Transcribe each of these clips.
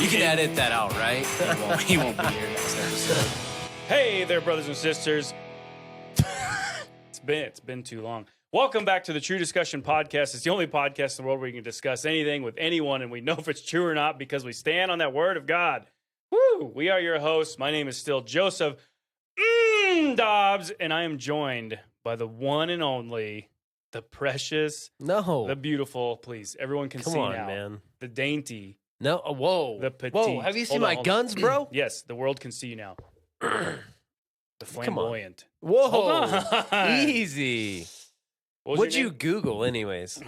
You can edit that out, right? He won't be here next episode. Hey there, brothers and sisters. It's been too long. Welcome back to the True Discussion Podcast. It's the only podcast in the world where you can discuss anything with anyone, and we know if it's true or not because we stand on that word of God. Woo! We are your hosts. My name is still Joseph Dobbs, and I am joined by the one and only, the precious, the beautiful. Please, everyone can see now. Man. The dainty. No, whoa. The petite. Whoa, have you seen my guns, bro? Yes, the world can see you now. The flamboyant. Whoa. Hold on. Easy. What'd you Google anyways?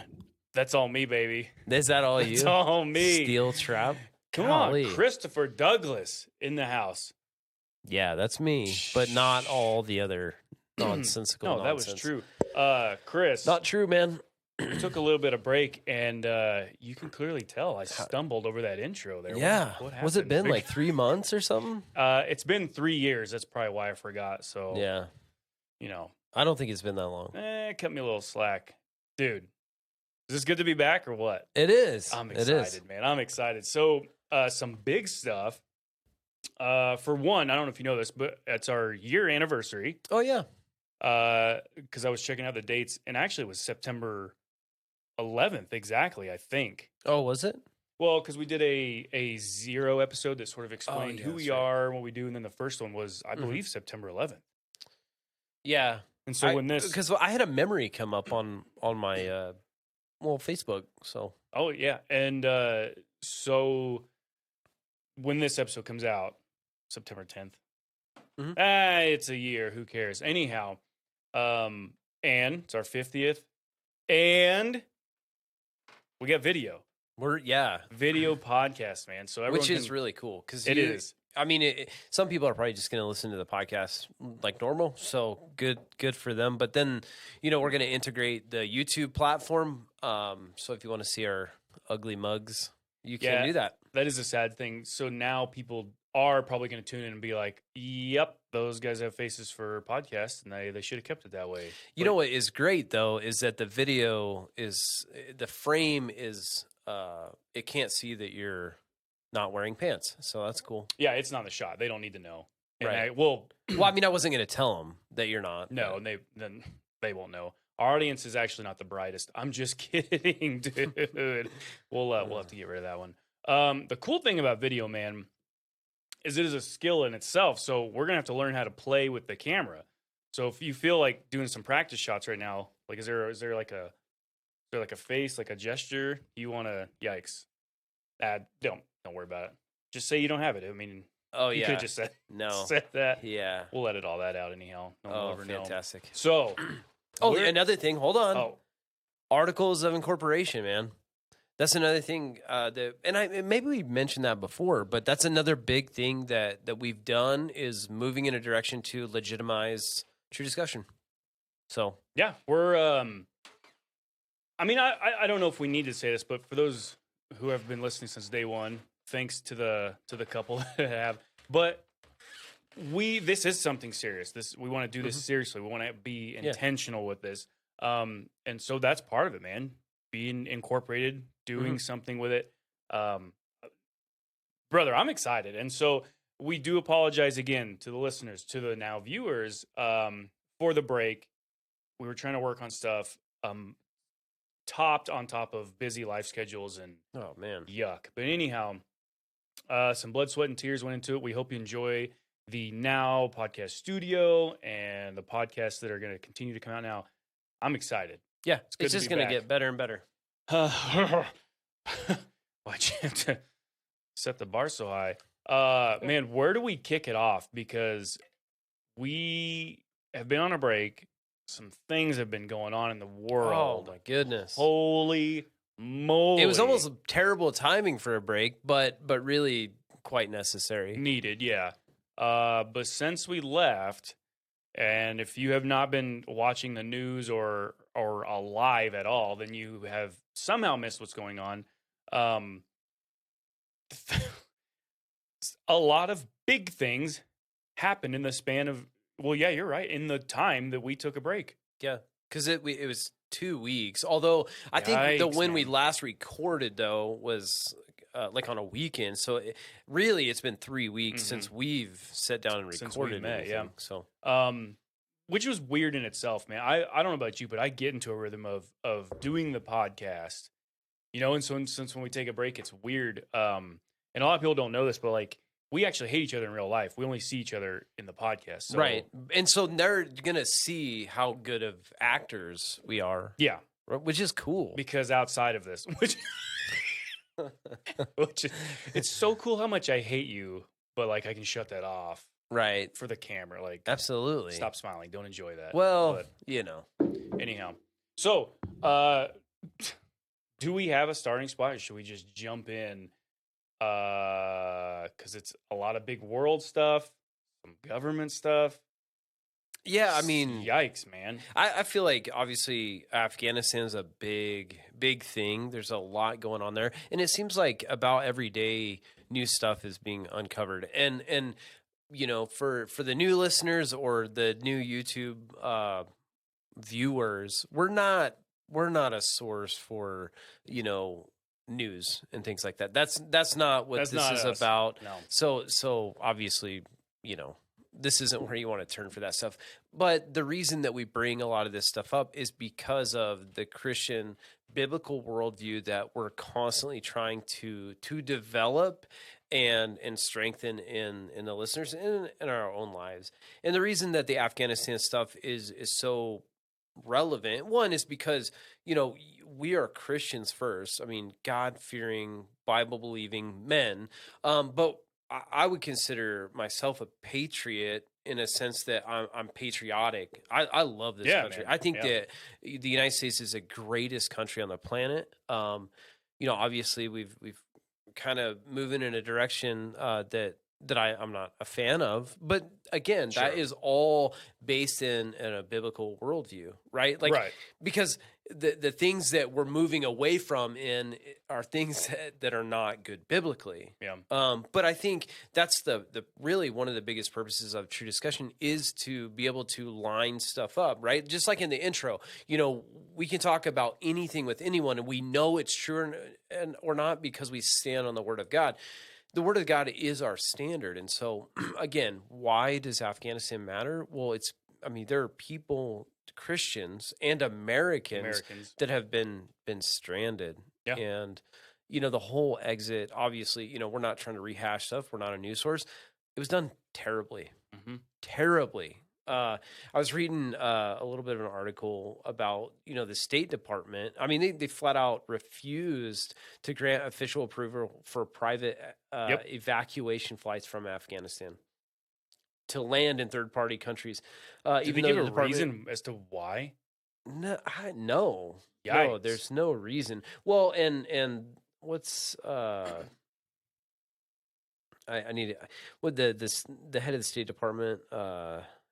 That's all me, baby. Is that all you? That's all me. Steel trap? Come on, Christopher Douglas in the house. Yeah, that's me, but not all the other nonsensical nonsense. That was true. Chris. Not true, man. We took a little bit of break, and you can clearly tell I stumbled over that intro there. Yeah. What happened? Was it been like 3 months or something? It's been 3 years. That's probably why I forgot. So, yeah. You know. I don't think it's been that long. Cut me a little slack. Dude, is this good to be back or what? It is. I'm excited, man. I'm excited. So, some big stuff. For one, I don't know if you know this, but it's our year anniversary. Oh, yeah. Because I was checking out the dates, and actually it was September 11th exactly, I think. Oh, was it? Well, because we did a zero episode that sort of explained who we are, what we do, and then the first one was, I believe, September 11th. Yeah. And so because I had a memory come up on my Facebook. So oh yeah, and so when this episode comes out, September 10th, it's a year. Who cares? Anyhow, and it's our 50th, and we got video. Video podcast, man. So which is really cool because it is. I mean, some people are probably just going to listen to the podcast like normal, so good for them. But then, we're going to integrate the YouTube platform. So if you want to see our ugly mugs, you can do that. That is a sad thing. So now people are probably going to tune in and be like, "Yep, those guys have faces for podcasts, and they should have kept it that way." You know what is great though is that the frame is it can't see that you're not wearing pants, so that's cool. Yeah, it's not the shot. They don't need to know. And right. Well, I mean, I wasn't going to tell them that you're not. No, and they won't know. Our audience is actually not the brightest. I'm just kidding, dude. We'll have to get rid of that one. The cool thing about video, man, is it is a skill in itself. So we're gonna have to learn how to play with the camera. So if you feel like doing some practice shots right now, like is there like a face, like a gesture you want to? Yikes! Don't worry about it. Just say you don't have it. I mean, you could just said that. Yeah, we'll edit all that out anyhow. No one will ever fantastic. Know. So, another thing. Hold on. Articles of incorporation, man. That's another thing maybe we mentioned that before, but that's another big thing that we've done is moving in a direction to legitimize true discussion. So yeah, we're. I mean, I don't know if we need to say this, but for those who have been listening since day one, thanks to the couple that have. But this is something serious. We want to do this seriously. We want to be intentional with this. And so that's part of it, man. Being incorporated, doing something with it. Brother, I'm excited. And so we do apologize again to the listeners, to the now viewers, for the break. We were trying to work on stuff. Topped on top of busy life schedules and yuck. But anyhow, some blood, sweat, and tears went into it. We hope you enjoy the Now Podcast Studio and the podcasts that are going to continue to come out now. I'm excited. Yeah, it's just going to get better and better. Why'd you have to set the bar so high? Man, where do we kick it off? Because we have been on a break. Some things have been going on in the world. Oh, my goodness. Holy moly. It was almost terrible timing for a break, but really quite necessary. Needed, yeah. But since we left, and if you have not been watching the news or alive at all, then you have somehow missed what's going on. A lot of big things happened in the span of, well, yeah, you're right, in the time that we took a break. Yeah, because it was 2 weeks. Although I think when we last recorded, though, was like on a weekend. So really, it's been 3 weeks since we've sat down and recorded met, anything. So, which was weird in itself, man. I don't know about you, but I get into a rhythm of doing the podcast, and so since when we take a break, it's weird. And a lot of people don't know this, but like we actually hate each other in real life. We only see each other in the podcast. So, right. And so they're going to see how good of actors we are. Yeah. Which is cool. Because outside of this, which it's so cool how much I hate you, but like I can shut that off. Right. For the camera. Like, absolutely. Stop smiling. Don't enjoy that. Well, anyhow. So, do we have a starting spot or should we just jump in? Because it's a lot of big world stuff, some government stuff. Yeah, I mean, yikes, man. I feel like obviously Afghanistan's a big thing. There's a lot going on there, and it seems like about every day new stuff is being uncovered. And for the new listeners or the new YouTube viewers, we're not a source for news and things like that. That's not what this is about. No. So obviously, this isn't where you want to turn for that stuff. But the reason that we bring a lot of this stuff up is because of the Christian biblical worldview that we're constantly trying to develop and strengthen in the listeners and in our own lives. And the reason that the Afghanistan stuff is so relevant, one, is because we are Christians first. I mean, God-fearing, Bible-believing men. But I would consider myself a patriot in a sense that I'm patriotic. I love this country. Man. I think that the United States is the greatest country on the planet. Obviously we've kind of moving in a direction that I'm not a fan of, but again, that is all based in a biblical worldview, right? Like, because the things that we're moving away from are things that are not good biblically. Yeah. But I think that's the really one of the biggest purposes of true discussion is to be able to line stuff up, right? Just like in the intro, we can talk about anything with anyone and we know it's true or not because we stand on the Word of God. The Word of God is our standard. And so, again, why does Afghanistan matter? Well, there are people, Christians and Americans that have been stranded. Yeah. And, the whole exit, obviously, we're not trying to rehash stuff. We're not a news source. It was done terribly, terribly. I was reading a little bit of an article about, the State Department. I mean, they flat out refused to grant official approval for private evacuation flights from Afghanistan to land in third-party countries. Did they give a reason as to why? No, no, there's no reason. Well, and what's I need it. What the head of the State Department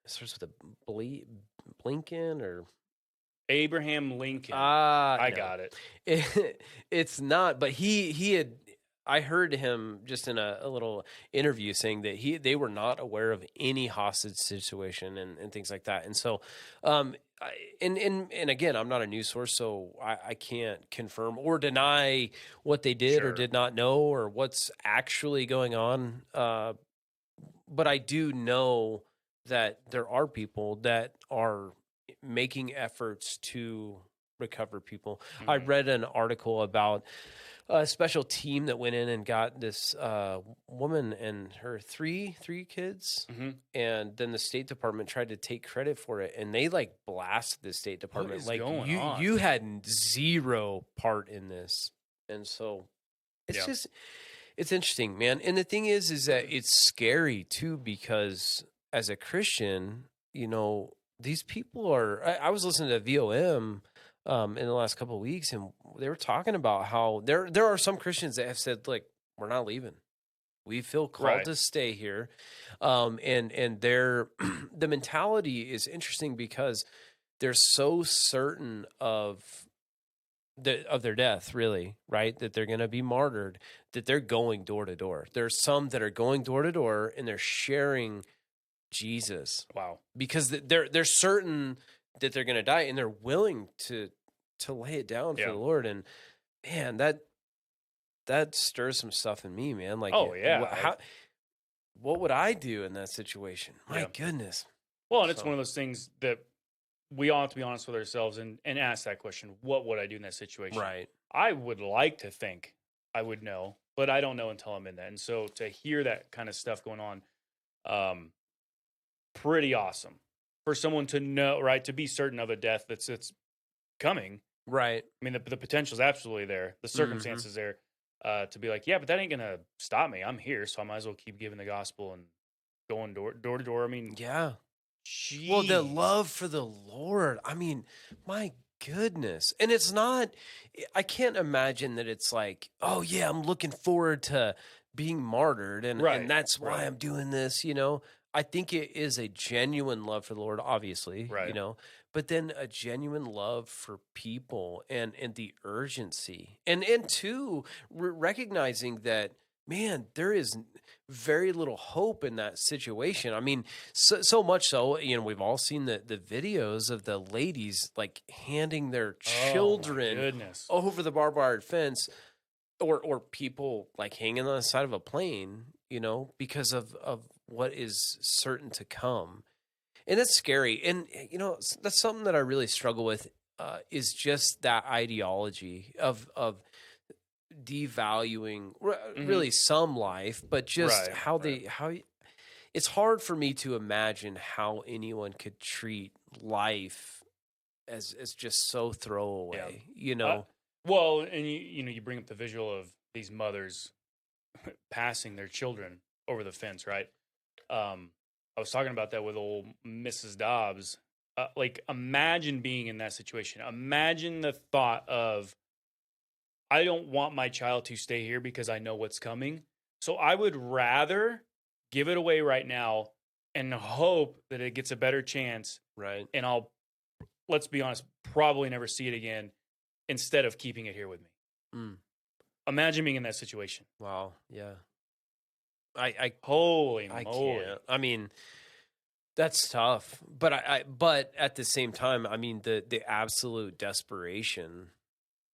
it starts with a Blinken or Abraham Lincoln. I got it. It's not, but he had. I heard him just in a little interview saying that they were not aware of any hostage situation and things like that. And so, and again, I'm not a news source, so I can't confirm or deny what they did or did not know or what's actually going on. But I do know that there are people that are making efforts to recover people. I read an article about a special team that went in and got this woman and her three kids, and then the State Department tried to take credit for it, and they blasted the State Department like you had zero part in this, and so it's just it's interesting, man. And the thing is that it's scary too because as a Christian, these people are. I was listening to VOM in the last couple of weeks, and they were talking about how there are some Christians that have said, like, we're not leaving. We feel called to stay here. And their the mentality is interesting because they're so certain of their death, really, right? That they're going to be martyred, that they're going door to door. There's some that are going door to door and they're sharing Jesus. Wow. Because they're certain that they're going to die and they're willing to lay it down for the Lord. And man, that stirs some stuff in me, man. Like, Oh yeah, what would I do in that situation? My yeah. goodness. Well, and it's So, one of those things that we all have to be honest with ourselves and ask that question: what would I do in that situation? right. I would like to think I would know, but I don't know until I'm in that. And so to hear that kind of stuff going on, pretty awesome for someone to know, right? To be certain of a death that's coming. Right. I mean, the potential is absolutely there. The circumstances there, to be like, yeah, but that ain't gonna stop me. I'm here, so I might as well keep giving the gospel and going door to door. I mean, Yeah. geez. Well, the love for the Lord. I mean, my goodness. And it's not, I can't imagine that it's like, oh, yeah, I'm looking forward to being martyred. And that's why I'm doing this, you know. I think it is a genuine love for the Lord, obviously, you know, but then a genuine love for people and the urgency. And two, recognizing that, man, there is very little hope in that situation. I mean, so much so, you know, we've all seen the videos of the ladies like handing their children over the barbed wire fence, or people like hanging on the side of a plane, you know, because of what is certain to come. And it's scary. And, you know, that's something that I really struggle with, is just that ideology of devaluing really some life, but just how it's hard for me to imagine how anyone could treat life as just so throwaway, you know. Well, and you know, you bring up the visual of these mothers passing their children over the fence, right? I was talking about that with old Mrs. Dobbs. Like, imagine being in that situation. Imagine the thought of, I don't want my child to stay here because I know what's coming. So I would rather give it away right now and hope that it gets a better chance. Right. And I'll, let's be honest, probably never see it again instead of keeping it here with me. Imagine being in that situation. Wow. Yeah. I holy I moly. can't. I mean, that's tough. But but at the same time, I mean, the absolute desperation,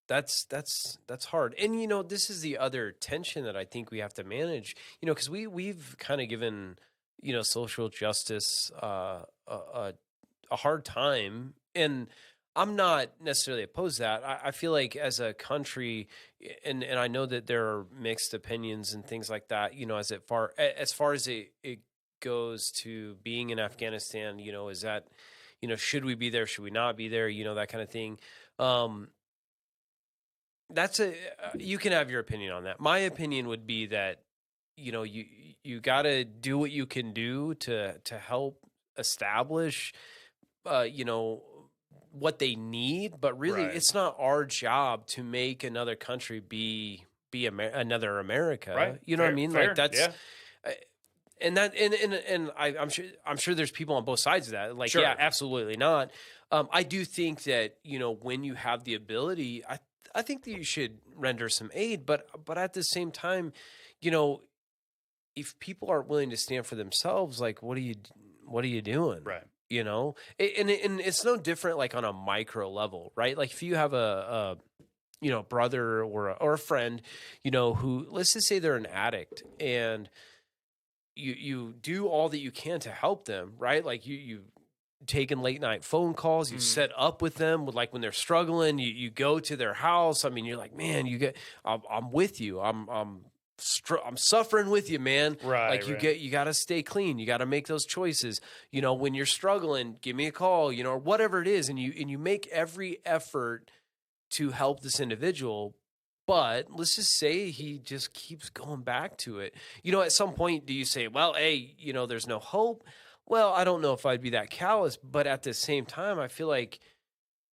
that's hard. And, you know, this is the other tension that I think we have to manage, you know, because we've kind of given, you know, social justice a hard time. And I'm not necessarily opposed to that. I feel like as a country, and I know that there are mixed opinions and things like that, you know, as far as it goes to being in Afghanistan, you know, is that, you know, should we be there? Should we not be there? You know, that kind of thing. That's you can have your opinion on that. My opinion would be that, you know, you got to do what you can do to help establish, you know, what they need, but really it's not our job to make another country be another America. Right. You know what I mean? Like that's, yeah. And I'm sure there's people on both sides of that. Like, Sure. yeah, absolutely not. I do think that, you know, when you have the ability, I think that you should render some aid, but at the same time, you know, if people aren't willing to stand for themselves, like, what are you doing? Right. You know, and it's no different, like on a micro level, right? Like if you have a you know, brother or a friend, you know, who, let's just say they're an addict, and you do all that you can to help them, right? Like you taking late night phone calls, you set up with them with, like, when they're struggling, you go to their house. I mean, you're like, man, I'm with you. I'm suffering with you, man. Right. Like you got to stay clean. You got to make those choices. You know, when you're struggling, give me a call, you know, or whatever it is. And you make every effort to help this individual. But let's just say he just keeps going back to it. You know, at some point, do you say, well, hey, you know, there's no hope? Well, I don't know if I'd be that callous, but at the same time, I feel like,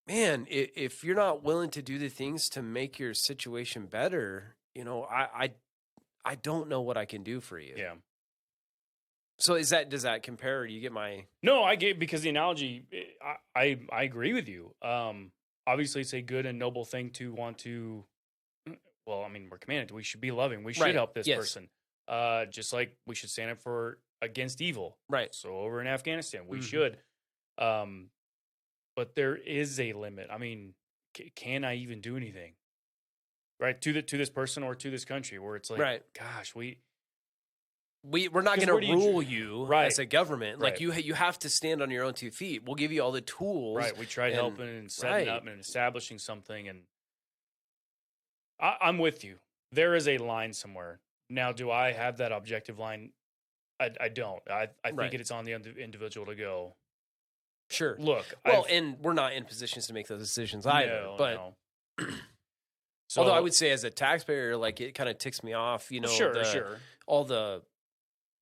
man, if you're not willing to do the things to make your situation better, you know, I don't know what I can do for you. Yeah. So does that compare? Or do you get my? No, I get, because the analogy, I agree with you. Obviously, it's a good and noble thing to want to. Well, I mean, we're commanded. We should be loving. We should help this person. Just like we should stand up against evil. Right. So over in Afghanistan, we should. But there is a limit. I mean, can I even do anything? right, to this person or to this country, where it's like, Right. gosh, we're not 'cause going where to do you rule dr- you Right. as a government. Like Right. you have to stand on your own 2 feet. We'll give you all the tools. Right. We tried and- helping and setting right. up and establishing something, and I'm with you. There is a line somewhere. Now, do I have that objective line? I don't. I think Right. it's on the individual to go, Sure. look. Well, and we're not in positions to make those decisions either. No, but no. So, although I would say as a taxpayer, like it kind of ticks me off, sure. all the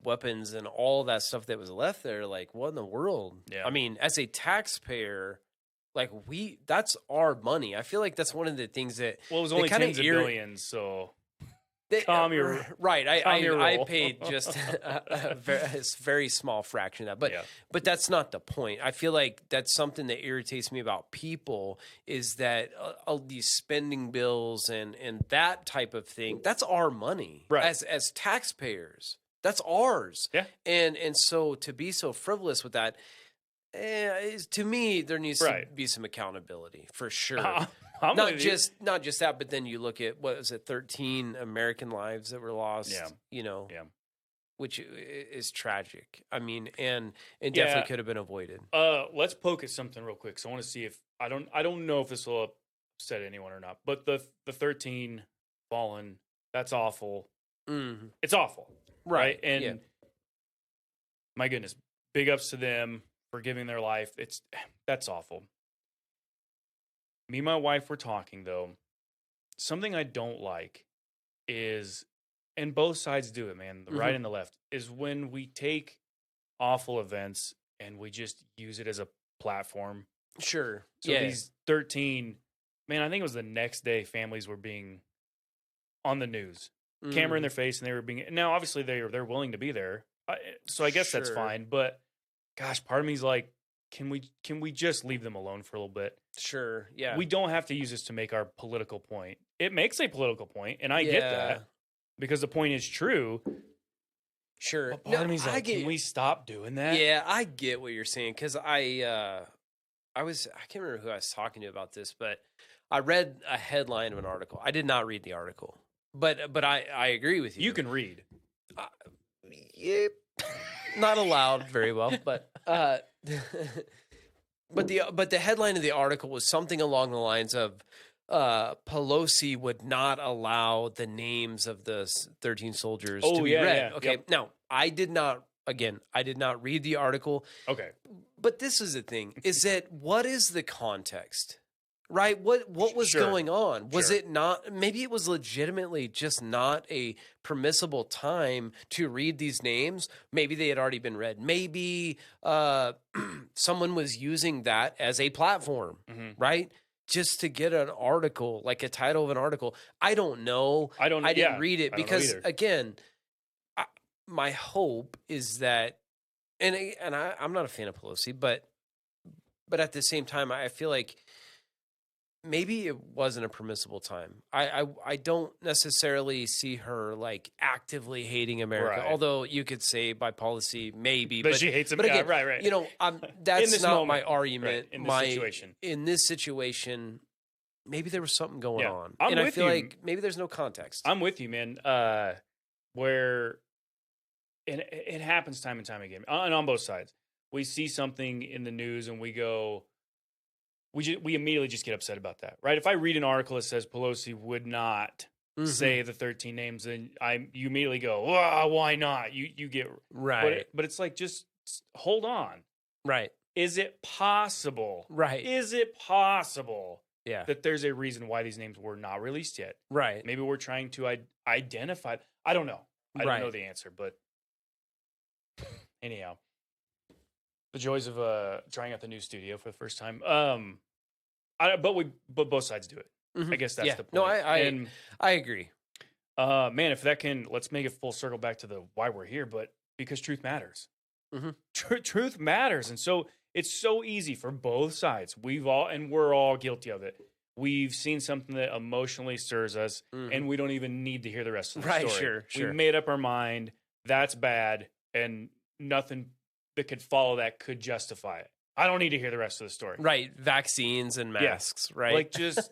weapons and all that stuff that was left there. Like, what in the world? Yeah. I mean, as a taxpayer, like that's our money. I feel like that's one of the things that Well, it was they only kinda tens of billions, so calm your right. your I roll. paid just a very small fraction of that, yeah. but that's not the point. I feel like that's something that irritates me about people is that all these spending bills and that type of thing. That's our money, Right. As taxpayers. That's ours. Yeah. And so to be so frivolous with that, to me, there needs to Right. be some accountability for sure. I'm not with you. just that, but then you look at what was it, 13 American lives that were lost. Yeah. Yeah. Which is tragic. I mean, and Yeah. definitely could have been avoided. Let's poke at something real quick. So I want to see if I don't know if this will upset anyone or not. But the 13 fallen, that's awful. Mm-hmm. It's awful, right? And yeah. my goodness, big ups to them for giving their life. That's awful. Me and my wife were talking though. Something I don't like is, and both sides do it, man, the Mm-hmm. right and the left, is when we take awful events and we just use it as a platform. Sure. So yeah. these 13, man, I think it was the next day families were being on the news, camera in their face, and they were being, now obviously they're willing to be there. So I guess that's Sure. fine. But gosh, part of me's like, can we just leave them alone for a little bit? Sure. Yeah. We don't have to use this to make our political point. It makes a political point, and I get that because the point is true. Sure. But part of me's like, can we stop doing that? Yeah, I get what you're saying because I can't remember who I was talking to about this, but I read a headline of an article. I did not read the article, but I agree with you. You can read. Yep. Not allowed very well, but but the headline of the article was something along the lines of Pelosi would not allow the names of the 13 soldiers to be read. Yeah, okay. yep. Now, I did not read the article. Okay. But this is the thing, is that what is the context? Right? What was Sure. going on? Was Sure. it not, maybe it was legitimately just not a permissible time to read these names. Maybe they had already been read. Maybe someone was using that as a platform, right? Just to get an article, like a title of an article. I don't know. I didn't read it because, again, my hope is that, and I'm not a fan of Pelosi, but at the same time, I feel like maybe it wasn't a permissible time. I don't necessarily see her like actively hating America, Right. although you could say by policy maybe, But she hates him. But again, Yeah, right. You know, that's this not moment, my argument. right, in this situation. In this situation, maybe there was something going on, I'm and I with feel you. like maybe there's no context. I'm with you, man. Where it happens time and time again, and on both sides. We see something in the news and we go, we immediately just get upset about that, right? If I read an article that says Pelosi would not say the 13 names, then you immediately go, why not? You get right, but it's like, just hold on, right? Is it possible? Right. Is it possible? Yeah. That there's a reason why these names were not released yet. Right. Maybe we're trying to identify. I don't know. I don't know the answer, but anyhow, the joys of trying out the new studio for the first time. But both sides do it. I guess that's the point. No, I agree. Man, if that can, let's make it full circle back to the why we're here. But because truth matters. Truth matters, and so it's so easy for both sides. We're all guilty of it. We've seen something that emotionally stirs us, and we don't even need to hear the rest of the story. Sure. We made up our mind. That's bad, and nothing that could follow that could justify it. I don't need to hear the rest of the story. Right. Vaccines and masks, right? Like, just,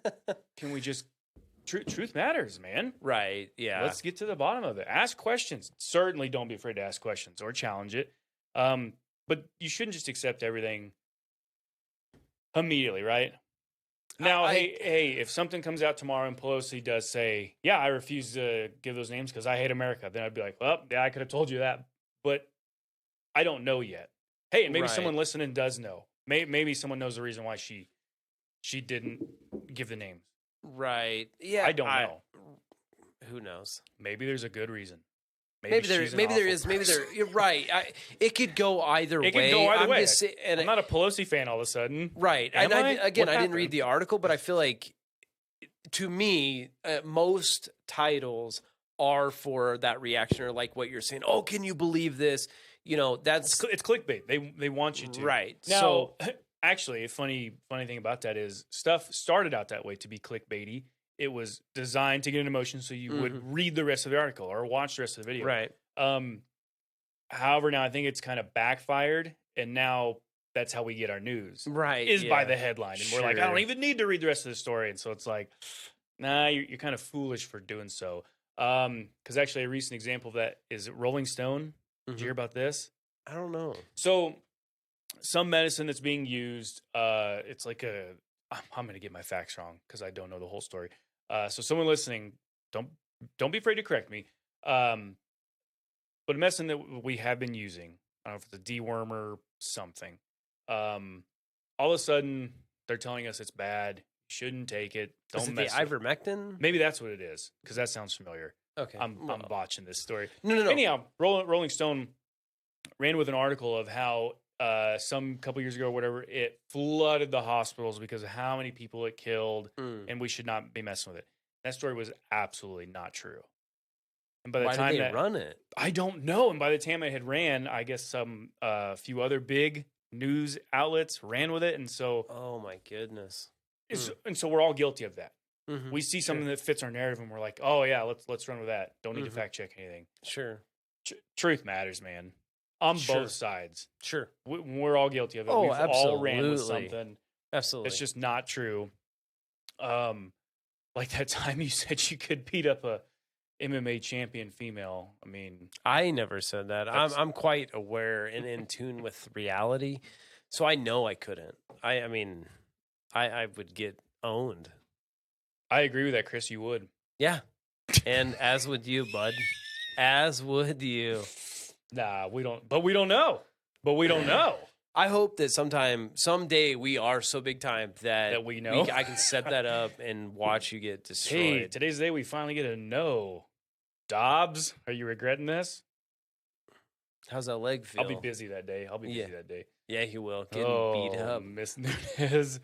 can we just Truth matters, man. Right. Yeah. Let's get to the bottom of it. Ask questions. Certainly don't be afraid to ask questions or challenge it. But you shouldn't just accept everything immediately, right? Now, hey, if something comes out tomorrow and Pelosi does say, yeah, I refuse to give those names because I hate America, then I'd be like, well, yeah, I could have told you that. But I don't know yet. Hey, and maybe someone listening does know. Maybe someone knows the reason why she didn't give the names. Right. Yeah. I don't know. Who knows? Maybe there's a good reason. Maybe there is. Maybe there. You're right. It could go either way. It could go either way. And I'm not a Pelosi fan all of a sudden. Right. Am I? I didn't read the article, but I feel like, to me, most titles are for that reaction, or like what you're saying. Oh, can you believe this? You know, it's clickbait. They want you to. Right. Now, so actually, a funny thing about that is stuff started out that way to be clickbaity. It was designed to get an emotion so you would read the rest of the article or watch the rest of the video. Right. However, now I think it's kind of backfired, and now that's how we get our news. Right. Is by the headline. And we're like, I don't even need to read the rest of the story. And so it's like, nah, you're kind of foolish for doing so. Because actually a recent example of that is Rolling Stone. Did you hear about this? I don't know. So some medicine that's being used, it's like I'm going to get my facts wrong because I don't know the whole story. So someone listening, don't be afraid to correct me. But a medicine that we have been using, I don't know if it's a dewormer, something. All of a sudden, they're telling us it's bad. You shouldn't take it. Don't Is it mess the with it. ivermectin? Maybe that's what it is, because that sounds familiar. Okay. I'm botching this story. No. Anyhow, Rolling Stone ran with an article of how some couple years ago or whatever, it flooded the hospitals because of how many people it killed, and we should not be messing with it. That story was absolutely not true. And by the time did they run it? I don't know. And by the time it had ran, I guess some few other big news outlets ran with it, and so oh my goodness, and so we're all guilty of that. Mm-hmm. We see something that fits our narrative, and we're like, oh yeah, let's run with that. Don't need to fact check anything. Sure, truth matters, man. On both sides. Sure, we're all guilty of it. Oh, We've absolutely. all ran with something. Absolutely, it's just not true. Like that time you said you could beat up a MMA champion female. I mean, I never said that. I'm quite aware and in tune with reality, so I know I couldn't. I mean, I would get owned. I agree with that, Chris. You would. Yeah, and as would you, bud. As would you. Nah, we don't. But we don't know. I hope that someday we are so big time that we know. I can set that up and watch you get destroyed. Hey, today's the day we finally get a no. Dobbs, are you regretting this? How's that leg feel? I'll be busy that day. Yeah, he will. Getting beat up. Miss Nunez,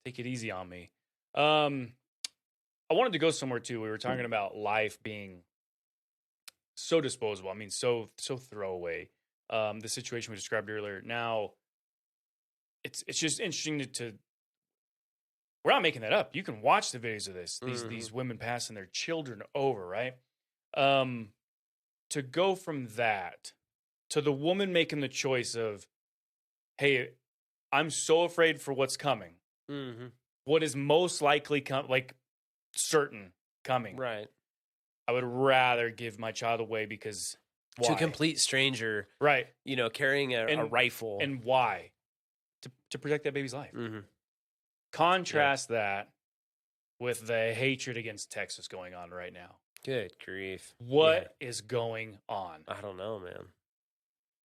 take it easy on me. I wanted to go somewhere too. We were talking about life being so disposable. I mean, so throwaway. The situation we described earlier. Now, it's just interesting to. We're not making that up. You can watch the videos of this. These women passing their children over, right? To go from that to the woman making the choice of, hey, I'm so afraid for what's coming. Mm-hmm. What is most likely certain coming. Right. I would rather give my child away because why? To a complete stranger. Right. You know, carrying a rifle. And why? To protect that baby's life. Mm-hmm. Contrast that with the hatred against Texas going on right now. Good grief. What is going on? I don't know, man.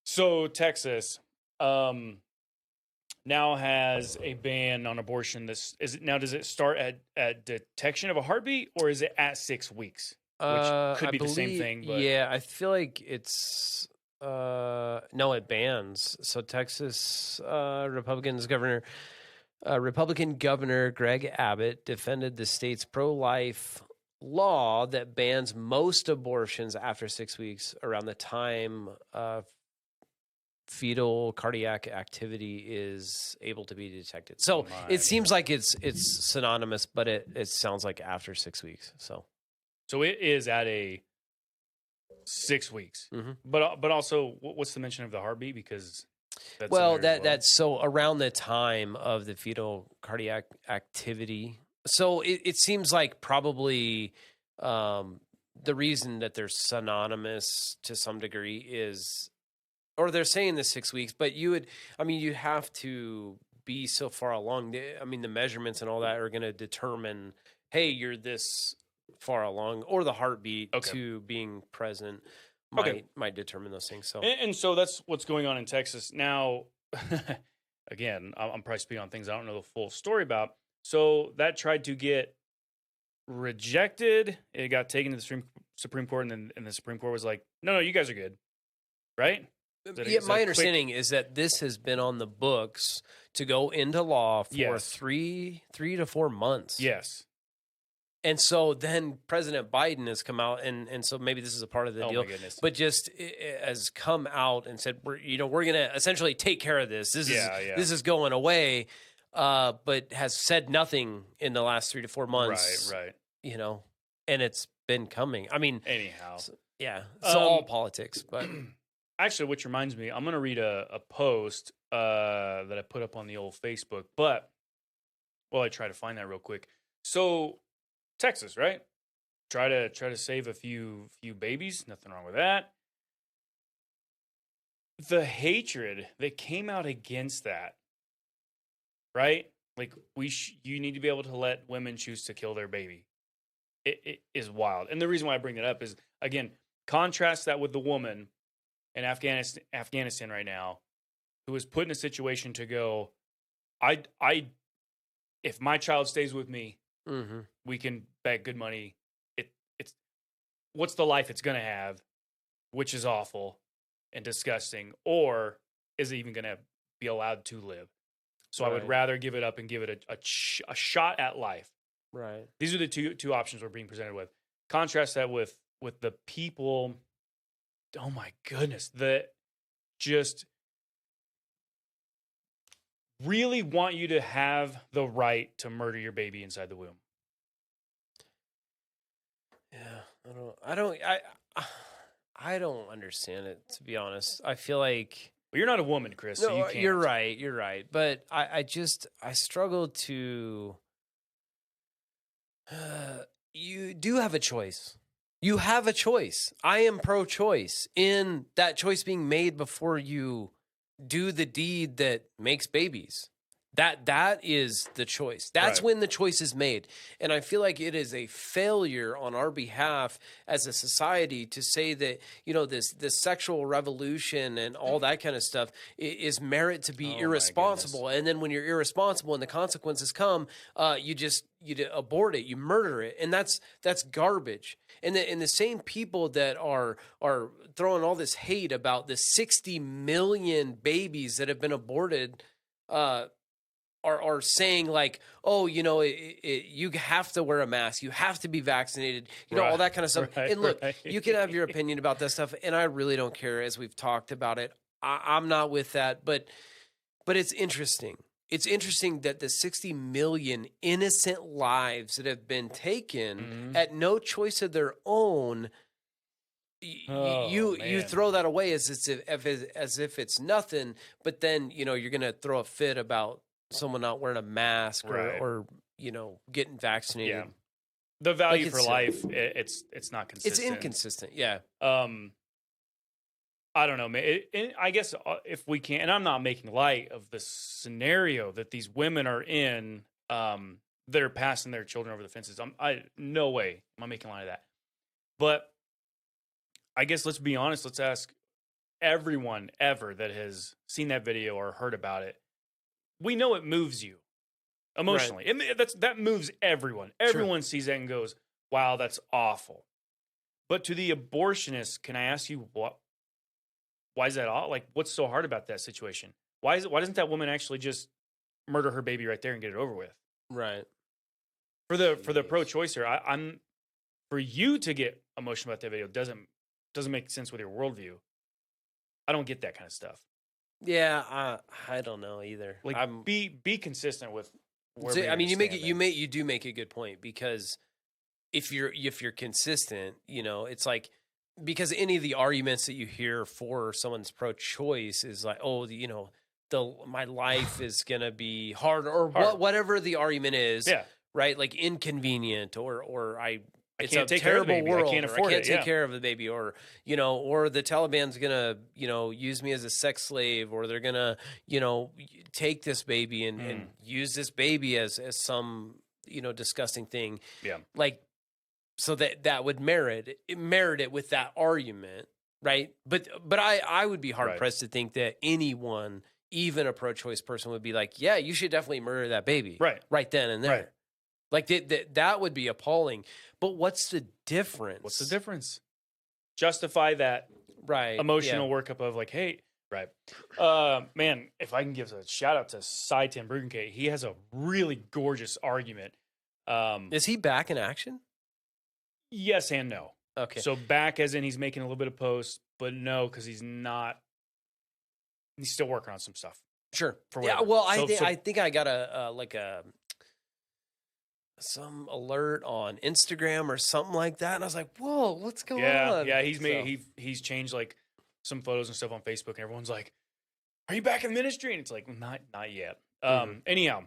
So Texas now has a ban on abortion. Does it start at detection of a heartbeat, or is it at 6 weeks? Which could be the same thing. But yeah, I feel like it's no, it bans. So Texas Republican Governor Greg Abbott defended the state's pro-life law that bans most abortions after 6 weeks around the time fetal cardiac activity is able to be detected. So it seems like it's synonymous, but it sounds like after 6 weeks. So it is at a 6 weeks. Mm-hmm. But also, what's the mention of the heartbeat? Because that's so around the time of the fetal cardiac activity. So it seems like probably the reason that they're synonymous to some degree is, or they're saying the 6 weeks, but you have to be so far along. The measurements and all that are going to determine, hey, you're this far along, or the heartbeat to being present might determine those things. So, and so that's what's going on in Texas now. Again, I'm probably speaking on things I don't know the full story about. So that tried to get rejected. It got taken to the Supreme Court, and the Supreme Court was like, no, you guys are good, right? My understanding is that this has been on the books to go into law for 3 to 4 months. Yes. And so then President Biden has come out, and so maybe this is a part of the deal, my goodness. but just has come out and said, we're going to essentially take care of this. This is going away, but has said nothing in the last 3 to 4 months. Right. And it's been coming. Anyhow. So all politics, but actually, which reminds me, I'm going to read a post that I put up on the old Facebook, but I try to find that real quick. So Texas, right? Try to save a few babies. Nothing wrong with that. The hatred that came out against that, right? Like you need to be able to let women choose to kill their baby. It is wild. And the reason why I bring that up is, again, contrast that with the woman in Afghanistan right now, who is put in a situation to go, if my child stays with me, we can bet good money. It's what's the life it's going to have, which is awful and disgusting, or is it even going to be allowed to live? So I would rather give it up and give it a shot at life. Right. These are the two options we're being presented with. Contrast that with the people. Oh my goodness, that just really want you to have the right to murder your baby inside the womb. Yeah, I don't understand it, to be honest. I feel like, well, you're not a woman, Chris. So you can't. You're right. But I struggle to. You do have a choice. You have a choice. I am pro-choice in that choice being made before you do the deed that makes babies. That is the choice. That's when the choice is made. And I feel like it is a failure on our behalf as a society to say that, this sexual revolution and all that kind of stuff is merit to be irresponsible. And then when you're irresponsible and the consequences come, you abort it, you murder it. And that's garbage. And the same people that are throwing all this hate about the 60 million babies that have been aborted, are saying like, you have to wear a mask, you have to be vaccinated, all that kind of stuff. And look, you can have your opinion about that stuff, and I really don't care, as we've talked about it. I'm not with that, but it's interesting. It's interesting that the 60 million innocent lives that have been taken at no choice of their own, you throw that away as if it's nothing, but then you're going to throw a fit about someone not wearing a mask or getting vaccinated. Yeah. The value for life, it's not consistent. It's inconsistent. Yeah. I don't know, man. I guess if we can, and I'm not making light of the scenario that these women are in, that are passing their children over the fences. No way am I making light of that. But I guess let's be honest. Let's ask everyone ever that has seen that video or heard about it. We know it moves you emotionally. That moves everyone. Everyone sees that and goes, wow, that's awful. But to the abortionist, can I ask you why is that all? Like, what's so hard about that situation? Why doesn't that woman actually just murder her baby right there and get it over with? Right. For the pro-choicer, I'm for you to get emotional about that video doesn't make sense with your worldview. I don't get that kind of stuff. Yeah, I don't know either. Like, be consistent with. You do make a good point, because if you're consistent, it's like, because any of the arguments that you hear for someone's pro-choice is like, my life is gonna be hard, or whatever the argument is. Yeah. right? Like inconvenient, or it's can't a take care of the terrible baby. I world, can't or afford I can't it, take yeah. care of the baby, or or the Taliban's gonna use me as a sex slave, or they're gonna take this baby and use this baby as some disgusting thing. Yeah. Like, so that would merit it with that argument, right? But I would be hard pressed to think that anyone, even a pro-choice person, would be like, yeah, you should definitely murder that baby right then and there. Right. Like that would be appalling. But what's the difference? What's the difference? Justify that emotional workup of like, hey, man, if I can give a shout out to Cy Ten Bruggencate, he has a really gorgeous argument. Is he back in action? Yes and no. Okay. So back as in he's making a little bit of posts, but no, because he's not. He's still working on some stuff. Sure. For yeah. whatever. Well, I think I got some alert on Instagram or something like that, and I was like, "Whoa, what's going on?" Yeah, he's changed like some photos and stuff on Facebook, and everyone's like, "Are you back in ministry?" And it's like, not yet. Anyhow,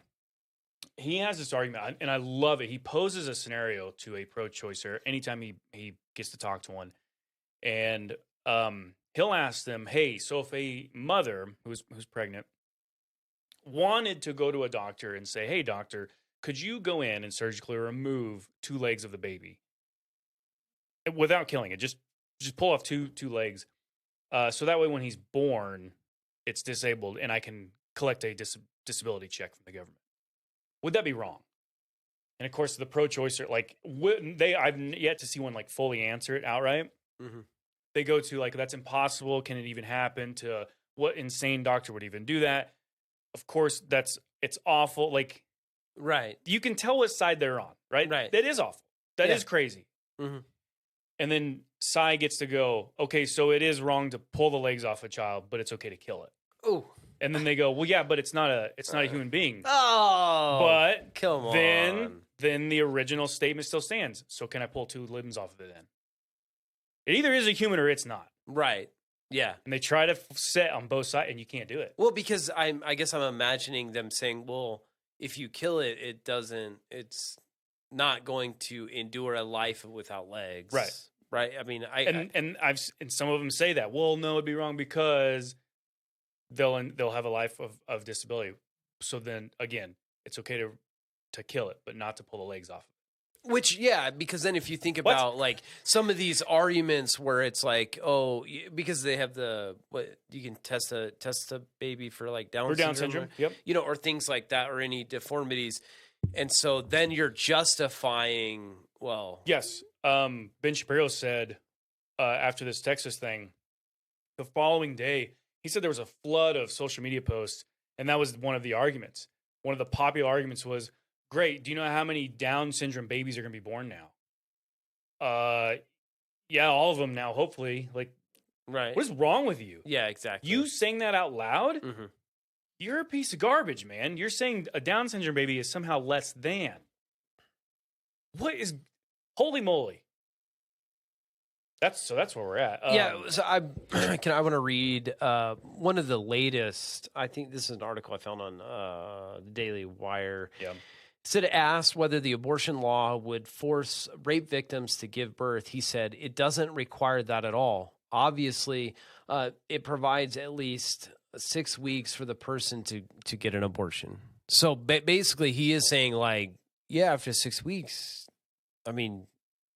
he has this argument, and I love it. He poses a scenario to a pro-choicer anytime he gets to talk to one, and he'll ask them, "Hey, so if a mother who's pregnant wanted to go to a doctor and say, 'Hey, doctor, could you go in and surgically remove 2 legs of the baby without killing it? Just pull off two legs, so that way when he's born, it's disabled, and I can collect a disability check from the government.' Would that be wrong?" And of course, the pro-choicer, like, I've yet to see one like fully answer it outright. Mm-hmm. They go to like, that's impossible. Can it even happen? To what insane doctor would even do that? Of course, it's awful. Like, right. You can tell what side they're on, right? Right. That is awful. That is crazy. Mm-hmm. And then Cy gets to go, okay, so it is wrong to pull the legs off a child, but it's okay to kill it. Oh. And then they go, well, yeah, but it's not a human being. Oh. But come on. Then the original statement still stands. So can I pull 2 limbs off of it then? It either is a human or it's not. Right. Yeah. And they try to set on both sides, and you can't do it. Well, because I guess I'm imagining them saying, well, if you kill it, it's not going to endure a life without legs. Right. Right. I mean, and some of them say that, well, no, it'd be wrong because they'll have a life of disability. So then again, it's okay to kill it, but not to pull the legs off. Which, yeah, because then if you think about like some of these arguments where it's like, oh, because they have you can test a baby for like Down syndrome, yep, or things like that, or any deformities, and so then you're justifying. Well, yes, Ben Shapiro said after this Texas thing, the following day, he said there was a flood of social media posts, and that was one of the arguments. One of the popular arguments was, great, do you know how many Down syndrome babies are going to be born now? Yeah, all of them now, hopefully. Like, right. What is wrong with you? Yeah, exactly. You saying that out loud? Mm-hmm. You're a piece of garbage, man. You're saying a Down syndrome baby is somehow less than. Holy moly. That's where we're at. So I want to read one of the latest. I think this is an article I found on the Daily Wire. Yeah. It said, asked whether the abortion law would force rape victims to give birth, he said it doesn't require that at all. Obviously, it provides at least 6 weeks for the person to get an abortion. So basically, he is saying like, yeah, after 6 weeks, I mean,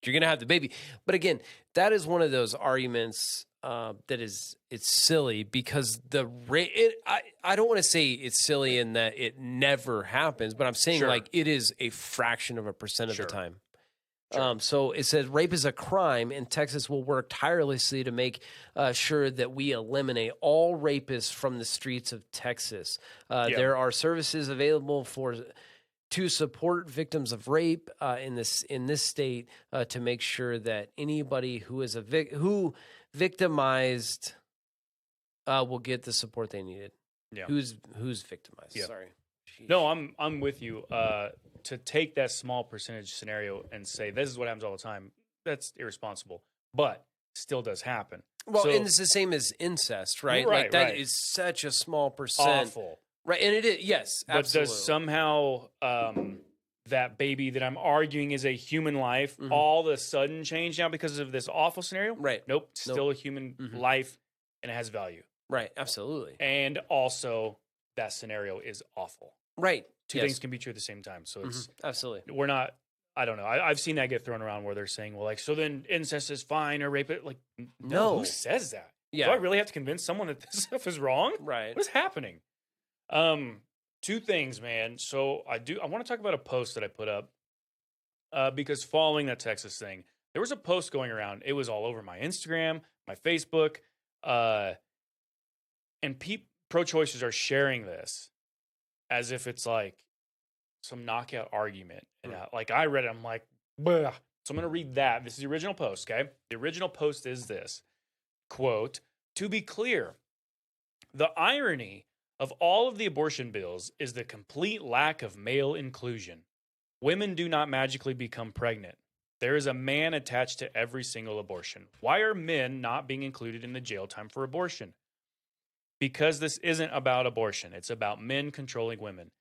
you're going to have the baby. But again, that is one of those arguments it's silly because I don't want to say it's silly in that it never happens, but I'm saying like it is a fraction of a percent of the time. Sure. So it says rape is a crime, and Texas will work tirelessly to make sure that we eliminate all rapists from the streets of Texas. There are services available to support victims of rape in this state to make sure that anybody who is who victimized will get the support they needed. Yeah. Who's victimized? Yeah. Sorry. Sheesh. No, I'm with you. To take that small percentage scenario and say this is what happens all the time, that's irresponsible. But still does happen. Well, and it's the same as incest, right? Right, like that is such a small percent. Awful. Right, and it is, yes, absolutely. But does somehow that baby that I'm arguing is a human life all of a sudden change now because of this awful scenario. Right. Nope. Still a human life, and it has value. Right. Absolutely. And also, that scenario is awful. Right. Two things can be true at the same time. So it's absolutely. We're not. I don't know. I've seen that get thrown around where they're saying, well, like, so then incest is fine or rape it. Like, no. Who says that? Yeah. Do I really have to convince someone that this stuff is wrong? Right. What is happening? Two things, man. So I want to talk about a post that I put up because following that Texas thing, there was a post going around. It was all over my Instagram, my Facebook, and pro-choicers are sharing this as if it's like some knockout argument. And like I read it, I'm like, bleh. So I'm going to read that. This is the original post, okay? The original post is this, quote, "To be clear, the irony of all of the abortion bills is the complete lack of male inclusion. Women do not magically become pregnant. There is a man attached to every single abortion. Why are men not being included in the jail time for abortion? Because this isn't about abortion. It's about men controlling women.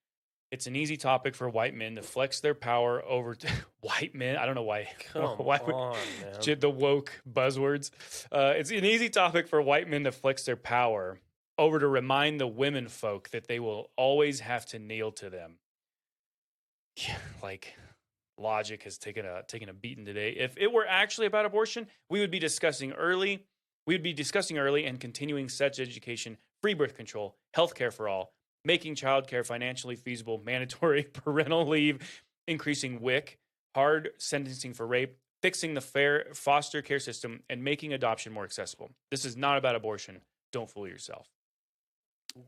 It's an easy topic for white men to flex their power over to white men. I don't know why. Man. The woke buzzwords. It's an easy topic for white men to flex their power over to remind the women folk that they will always have to kneel to them." Yeah, like logic has taken a beating today. If it were actually about abortion, we would be discussing early and continuing sex education, free birth control, health care for all, making childcare financially feasible, mandatory parental leave, increasing WIC, hard sentencing for rape, fixing the fair foster care system, and making adoption more accessible. This is not about abortion. Don't fool yourself.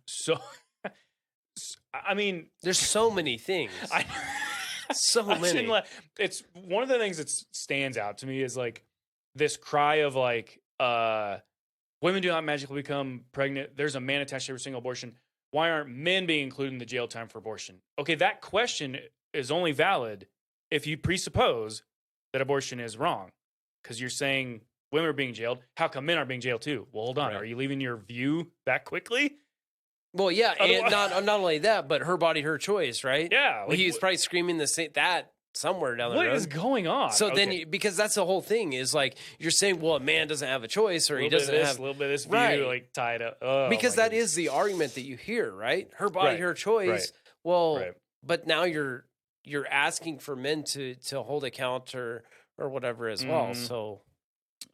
So, I mean, there's so many things. So many. It's one of the things that stands out to me is like this cry of like, women do not magically become pregnant. There's a man attached to every single abortion. Why aren't men being included in the jail time for abortion? Okay, that question is only valid if you presuppose that abortion is wrong. Because you're saying women are being jailed. How come men aren't being jailed too? Well, hold on. Right. Are you leaving your view that quickly? Well, yeah, and not only that, but her body, her choice, right? Yeah. Like, he's probably screaming that somewhere down the road. What is going on? So then, because that's the whole thing is like, you're saying, well, a man doesn't have a choice or he doesn't have a little bit of this view like tied up. Oh, because that is the argument that you hear, right? Her body, her choice. Right. Well, but now you're asking for men to hold account or whatever as well. So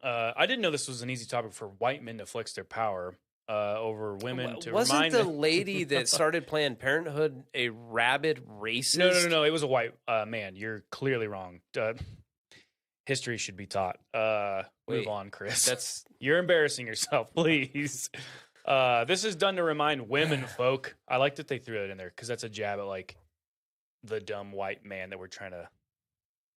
I didn't know this was an easy topic for white men to flex their power over women to Wasn't remind the lady that started Planned Parenthood a rabid racist? No. It was a white man. You're clearly wrong. History should be taught. Move on, Chris. You're embarrassing yourself, please. This is done to remind women folk. I like that they threw that in there because that's a jab at like the dumb white man that we're trying to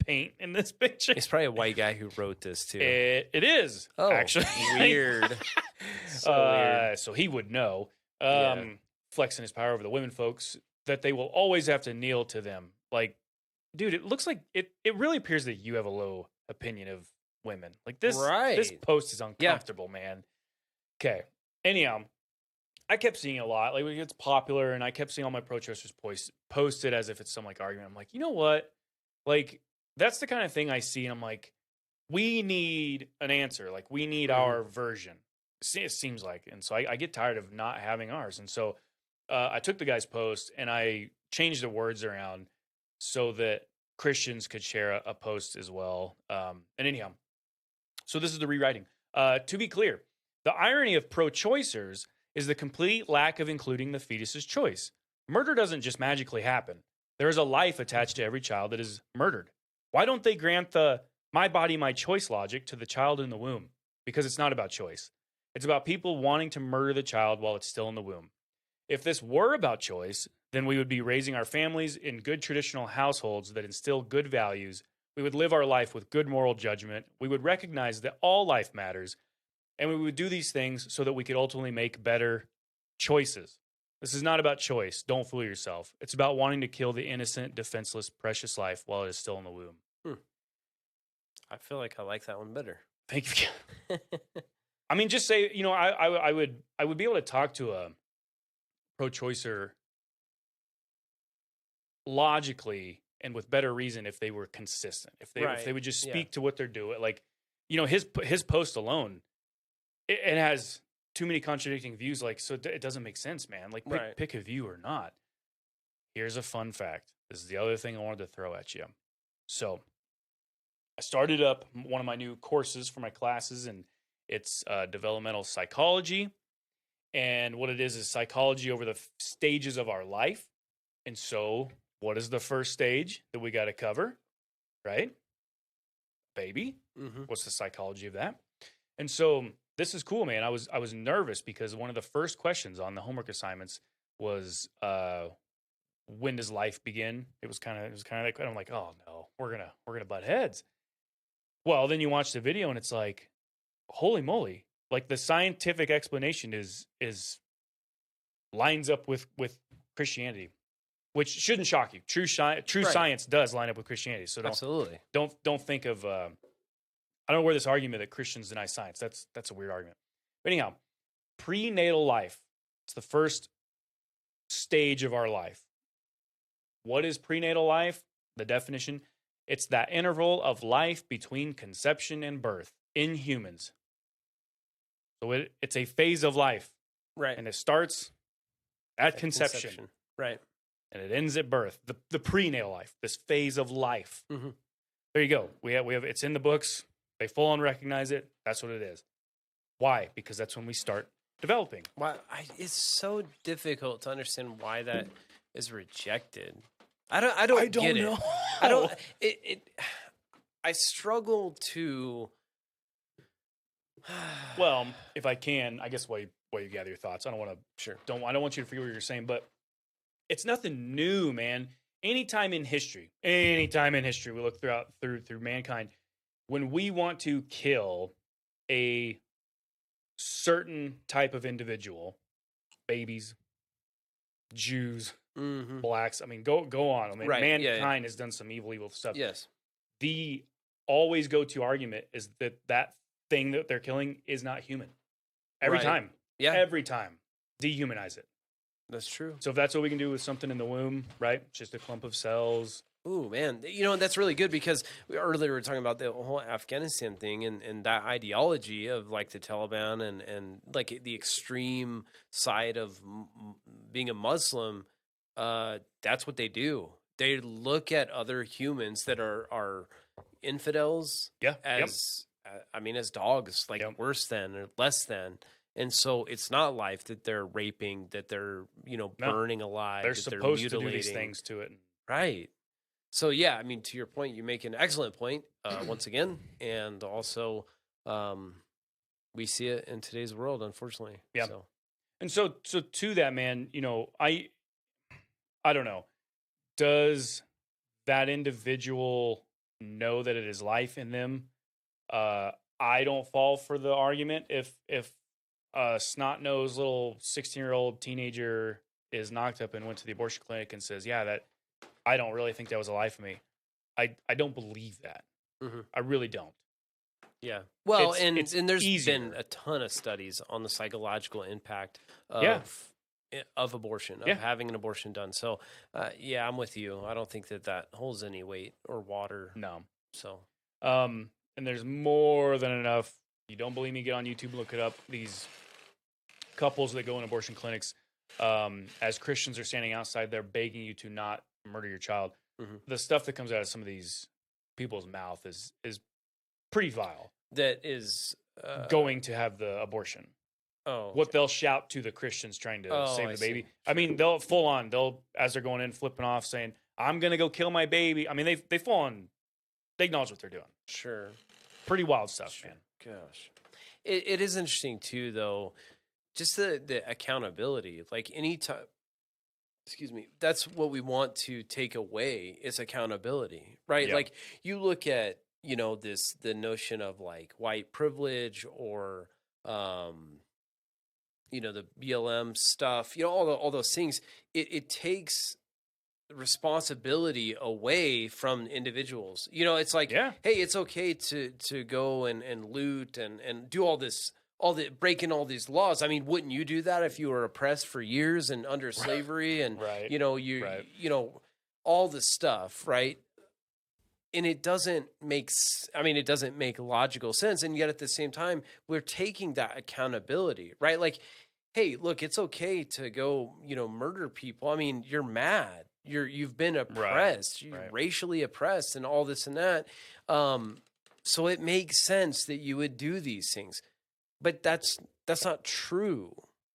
paint in this picture. It's probably a white guy who wrote this too. It is. Oh, actually weird. Weird. So he would know. Flexing his power over the women folks that they will always have to kneel to them. Like, dude, it looks like it really appears that you have a low opinion of women. Like this post is uncomfortable, man. Okay. Anyhow, I kept seeing it a lot. Like, it's popular, and I kept seeing all my pro-choicers post it as if it's some like argument. I'm like, you know what? Like, that's the kind of thing I see, and I'm like, we need an answer. Like, we need our version. It seems like. And so I get tired of not having ours. And so I took the guy's post, and I changed the words around so that Christians could share a post as well. And anyhow, so this is the rewriting. To be clear, the irony of pro-choicers is the complete lack of including the fetus's choice. Murder doesn't just magically happen. There is a life attached to every child that is murdered. Why don't they grant the my body, my choice logic to the child in the womb? Because it's not about choice. It's about people wanting to murder the child while it's still in the womb. If this were about choice, then we would be raising our families in good traditional households that instill good values. We would live our life with good moral judgment. We would recognize that all life matters. And we would do these things so that we could ultimately make better choices. This is not about choice. Don't fool yourself. It's about wanting to kill the innocent, defenseless, precious life while it is still in the womb. I feel like I like that one better. Thank you. I mean, just say, I would be able to talk to a pro-choicer logically and with better reason if they were consistent. If they would just speak Yeah. to what they're doing. Like, you know, his post alone, it has too many contradicting views. Like, so it doesn't make sense, man. Like, pick a view or not. Here's a fun fact. This is the other thing I wanted to throw at you. So I started up one of my new courses for my classes, and it's developmental psychology. And what it is psychology over the stages of our life. And so what is the first stage that we got to cover? Right? Baby. Mm-hmm. What's the psychology of that? And so this is cool, man. I was nervous because one of the first questions on the homework assignments was when does life begin? It was kind of like, I'm like, oh no, we're gonna butt heads. Well, then you watch the video and it's like, holy moly! Like the scientific explanation is lines up with Christianity, which shouldn't shock you. True science does line up with Christianity. So Absolutely. Don't think of I don't know where this argument that Christians deny science. That's a weird argument. But anyhow, prenatal life. It's the first stage of our life. What is prenatal life? The definition, it's that interval of life between conception and birth in humans. So it's a phase of life. Right. And it starts at conception. Right. And it ends at birth. The prenatal life, this phase of life. Mm-hmm. There you go. We have it's in the books. They full on recognize it. That's what it is. Why? Because that's when we start developing. Why? It's so difficult to understand why that is rejected. I don't get know. it. I don't. I struggle to. Well, if I can, I guess while you gather your thoughts, I don't want to. Sure. I don't want you to forget what you're saying, but it's nothing new, man. Anytime in history, we look through mankind, when we want to kill a certain type of individual, babies, Jews, Mm-hmm. blacks. I mean, go on. I mean, Right, mankind has done some evil stuff. Yes. The always go-to argument is that thing that they're killing is not human. Every Right. time. Yeah. Every time. Dehumanize it. That's true. So if that's what we can do with something in the womb, right? It's just a clump of cells. Ooh, man. You know, that's really good because earlier we were talking about the whole Afghanistan thing and that ideology of like the Taliban and like the extreme side of being a Muslim. That's what they do. They look at other humans that are infidels as as dogs, like worse than or less than. And so it's not life that they're raping, that they're, burning alive. They're that supposed they're to do these mutilating. things to it. Right. So, yeah, I mean, to your point, you make an excellent point once again. And also, we see it in today's world, unfortunately. Yeah. So. And so to that, man, I don't know. Does that individual know that it is life in them? I don't fall for the argument. If a snot-nosed little 16-year-old teenager is knocked up and went to the abortion clinic and says, yeah, that I don't really think that was a life of me. I don't believe that. Mm-hmm. I really don't. Yeah. Well, It's and there's easier. been a ton of studies on the psychological impact of abortion, of having an abortion done. So, I'm with you. I don't think that holds any weight or water. No. So, and there's more than enough. You don't believe me? Get on YouTube and look it up. These couples that go in abortion clinics, as Christians are standing outside, they're begging you to not murder your child. Mm-hmm. The stuff that comes out of some of these people's mouth is pretty vile. That is going to have the abortion. Oh, what they'll shout to the Christians trying to save the baby. See. I mean, they'll as they're going in, flipping off, saying, "I'm gonna go kill my baby." I mean, they full on. They acknowledge what they're doing. Sure. Pretty wild stuff, man. Gosh, it is interesting too, though. Just the accountability, like any time. Excuse me. That's what we want to take away is accountability, right? Yeah. Like you look at the notion of like white privilege or the BLM stuff, all those things. It takes responsibility away from individuals. It's like, hey, it's okay to go and loot and do all this, breaking all these laws. I mean, wouldn't you do that if you were oppressed for years and under slavery and right. all the stuff, right? And it doesn't make it doesn't make logical sense, and yet at the same time we're taking that accountability, right? Like, hey, look, it's okay to go, murder people. I mean, you're mad, you've been oppressed, you're racially oppressed and all this and that, so it makes sense that you would do these things, but that's not true,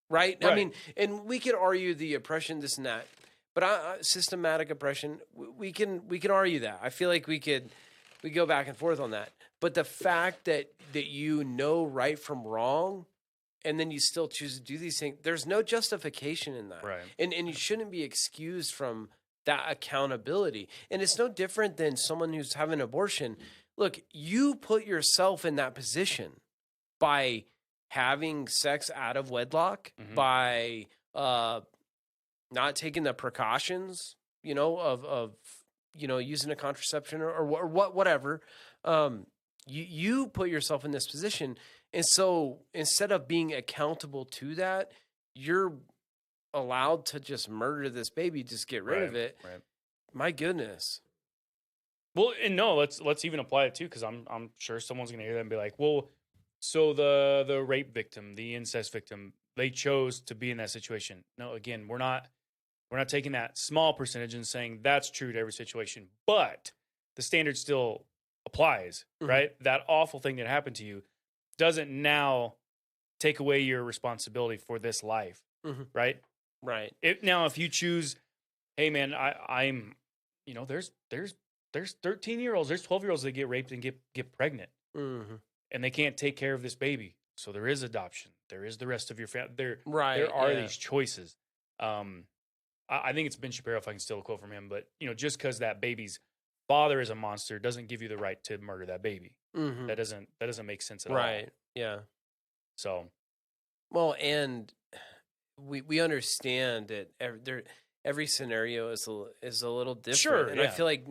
right? I mean, and we could argue the oppression, this and that. But systematic oppression, we can argue that. I feel like we go back and forth on that. But the fact that you know right from wrong, and then you still choose to do these things, there's no justification in that. Right. And you shouldn't be excused from that accountability. And it's no different than someone who's having an abortion. Look, you put yourself in that position by having sex out of wedlock, by not taking the precautions, of using a contraception or whatever. You put yourself in this position. And so instead of being accountable to that, you're allowed to just murder this baby, just get rid of it. Right. My goodness. Well, and no, let's even apply it too, because I'm sure someone's gonna hear that and be like, well, so the rape victim, the incest victim, they chose to be in that situation. No, again, we're not taking that small percentage and saying that's true to every situation, but the standard still applies, right? That awful thing that happened to you doesn't now take away your responsibility for this life, right? Right. If you choose, hey man, I'm, there's 13-year-olds, there's 12-year-olds that get raped and get pregnant, and they can't take care of this baby. So there is adoption. There is the rest of your family. There are these choices. I think it's Ben Shapiro, if I can steal a quote from him, but just because that baby's father is a monster doesn't give you the right to murder that baby. That doesn't make sense at all. Right. Yeah. So, well, and we understand that every scenario is a little different. Sure, and I feel like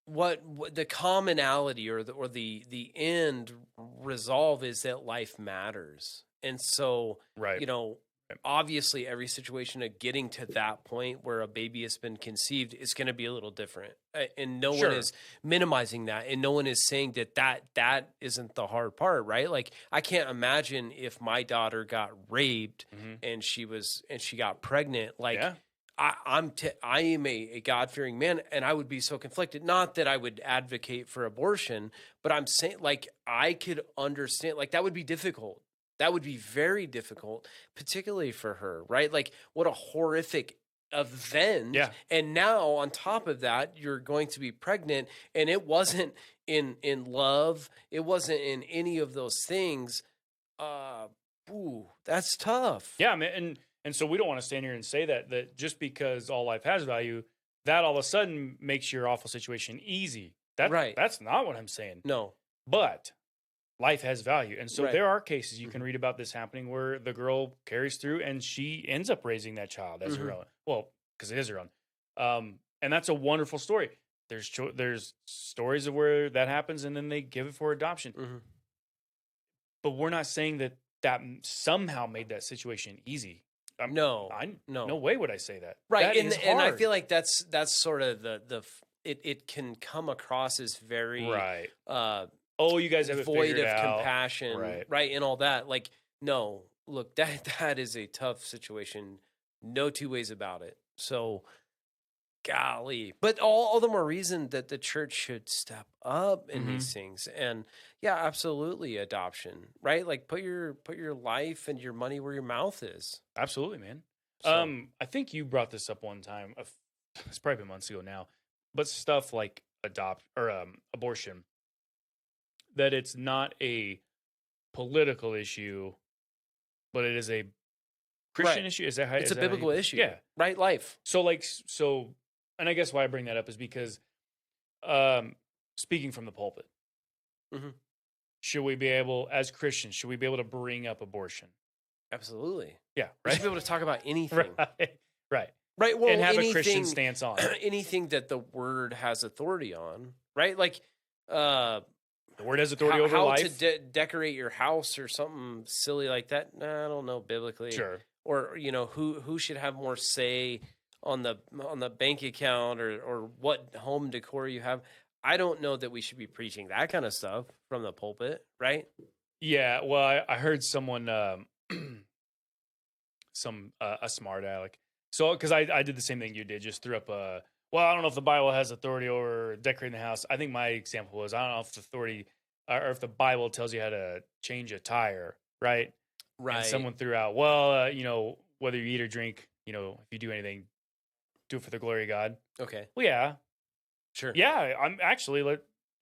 what the commonality or the end resolve is that life matters, and so obviously every situation of getting to that point where a baby has been conceived is going to be a little different, and no one is minimizing that, and no one is saying that isn't the hard part, right? Like, I can't imagine if my daughter got raped and she got pregnant, like I am a God-fearing man, and I would be so conflicted. Not that I would advocate for abortion, but I'm saying, like, I could understand, like, that would be difficult. That would be very difficult, particularly for her, right? Like, what a horrific event. Yeah. And now, on top of that, you're going to be pregnant, and it wasn't in love. It wasn't in any of those things. That's tough. Yeah, man. And so we don't want to stand here and say that just because all life has value, that all of a sudden makes your awful situation easy. That's not what I'm saying. No. But life has value. And so there are cases you can read about this happening where the girl carries through and she ends up raising that child as her own. Well, because it is her own. And that's a wonderful story. There's stories of where that happens and then they give it for adoption. But we're not saying that somehow made that situation easy. No way would I say that. Right. And I feel like that's sort of it can come across as very you guys have void of compassion, right, and all that. Like, no, look, that is a tough situation. No two ways about it. So, golly, but all the more reason that the church should step up in these things. And yeah, absolutely, adoption, right? Like, put your life and your money where your mouth is. Absolutely, man. So, I think you brought this up one time. It's probably been months ago now, but stuff like abortion. That it's not a political issue, but it is a Christian issue. Is that how it's a biblical issue? Yeah, right. Life. So, and I guess why I bring that up is because, speaking from the pulpit, should we be able, as Christians, to bring up abortion? Absolutely. Yeah, right. We should be able to talk about anything. Right. Well, and have a Christian stance on anything that the Word has authority on. Right. Like, the Word has authority over life. How to decorate your house or something silly like that. Nah, I don't know biblically. Sure. Or, who should have more say the bank account or what home decor you have. I don't know that we should be preaching that kind of stuff from the pulpit, right? Yeah, well, I heard someone, a smart aleck. So, because I did the same thing you did, just threw up a. Well, I don't know if the Bible has authority over decorating the house. I think my example was, I don't know if the authority or if the Bible tells you how to change a tire, right? Right. And someone threw out, well, whether you eat or drink, if you do anything, do it for the glory of God. Okay. Well, yeah, sure. Yeah, I'm actually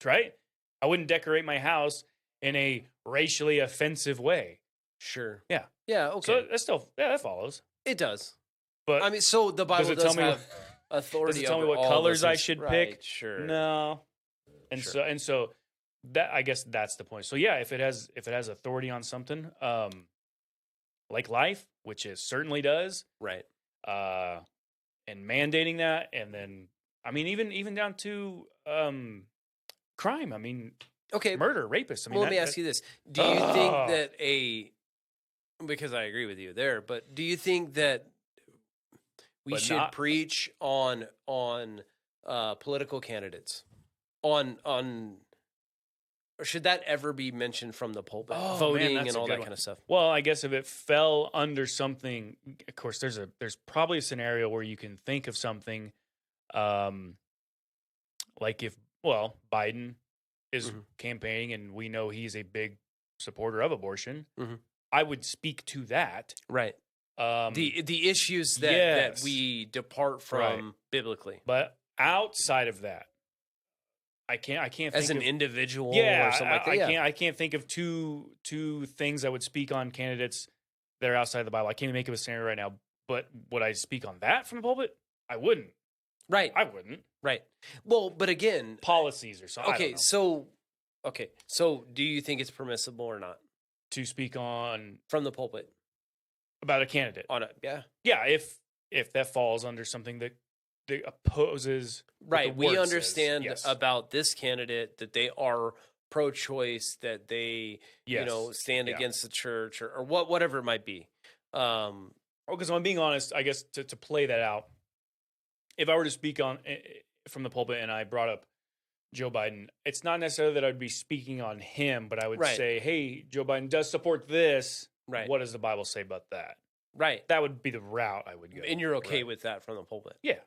right. I wouldn't decorate my house in a racially offensive way. Sure. Yeah. Yeah. Okay. So that's still that follows. It does. But I mean, so the Bible does have authority. Does it tell me over what all colors I things. should Right, pick? Sure. No. And Sure. so that, I guess that's the point. So yeah, if it has authority on something, like life, which it certainly does, Right. And mandating that, and then I mean, even down to crime. I mean, okay, murder, rapist. I mean, well, let me ask you this: do you think that because I agree with you there, but do you think that we should preach on political candidates on or should that ever be mentioned from the pulpit? Voting and all that kind of stuff. Well, I guess if it fell under something, of course, there's probably a scenario where you can think of something, like if Biden is campaigning and we know he's a big supporter of abortion, I would speak to that. Right. The issues that we depart from biblically. But outside of that, I can't think as an individual or something like that. I can't think of two things I would speak on candidates that are outside the Bible. I can't even make up a scenario right now, but would I speak on that from the pulpit? I wouldn't. Right. I wouldn't. Right. Well, but again, policies or something. Okay, so do you think it's permissible or not to speak on from the pulpit about a candidate? Yeah. If that falls under something that opposes, right? We understand about this candidate that they are pro-choice, that they stand against the church or whatever it might be. Because I'm being honest, I guess to play that out, if I were to speak on from the pulpit and I brought up Joe Biden, it's not necessarily that I'd be speaking on him, but I would say, hey, Joe Biden does support this. Right. What does the Bible say about that? Right. That would be the route I would go. And you're okay with that from the pulpit? Yeah.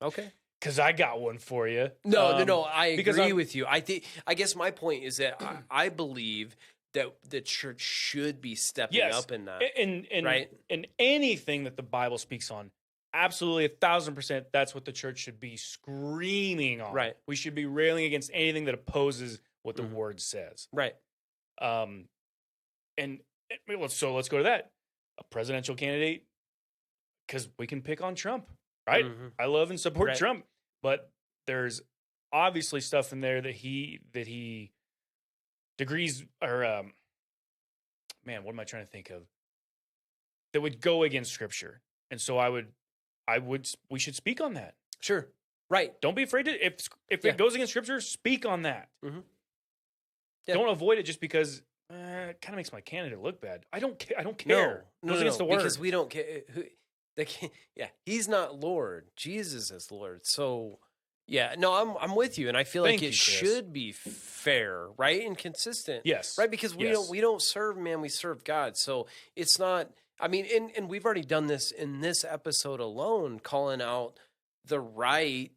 Okay. Because I got one for you. No. I agree with you. I guess my point is that I believe that the church should be stepping up in that. And anything that the Bible speaks on, absolutely 1,000%, that's what the church should be screaming on. Right. We should be railing against anything that opposes what the word says. Right. So let's go to that. A presidential candidate, because we can pick on Trump, right? I love and support Trump, but there's obviously stuff in there that he degrees or what am I trying to think of that would go against Scripture, and so we should speak on that. Sure, right. Don't be afraid to if it goes against Scripture, speak on that. Don't avoid it just because it kind of makes my candidate look bad. I don't care. No, it goes against the word because we don't care. He's not Lord. Jesus is Lord. So, I'm with you, and I feel like it should be fair, right, and consistent. Yes, right, because we don't serve man, we serve God. So it's not. I mean, and we've already done this in this episode alone, calling out the right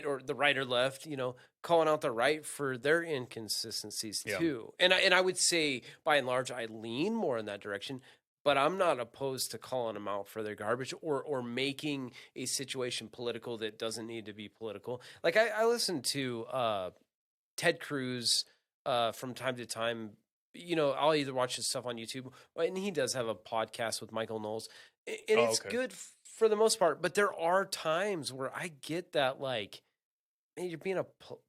or the right or left, calling out the right for their inconsistencies too. And I would say by and large, I lean more in that direction, but I'm not opposed to calling them out for their garbage or making a situation political that doesn't need to be political. Like I listen to Ted Cruz from time to time. I'll either watch his stuff on YouTube, and he does have a podcast with Michael Knowles, and it's good for the most part. But there are times where I get that, like, man, you're being a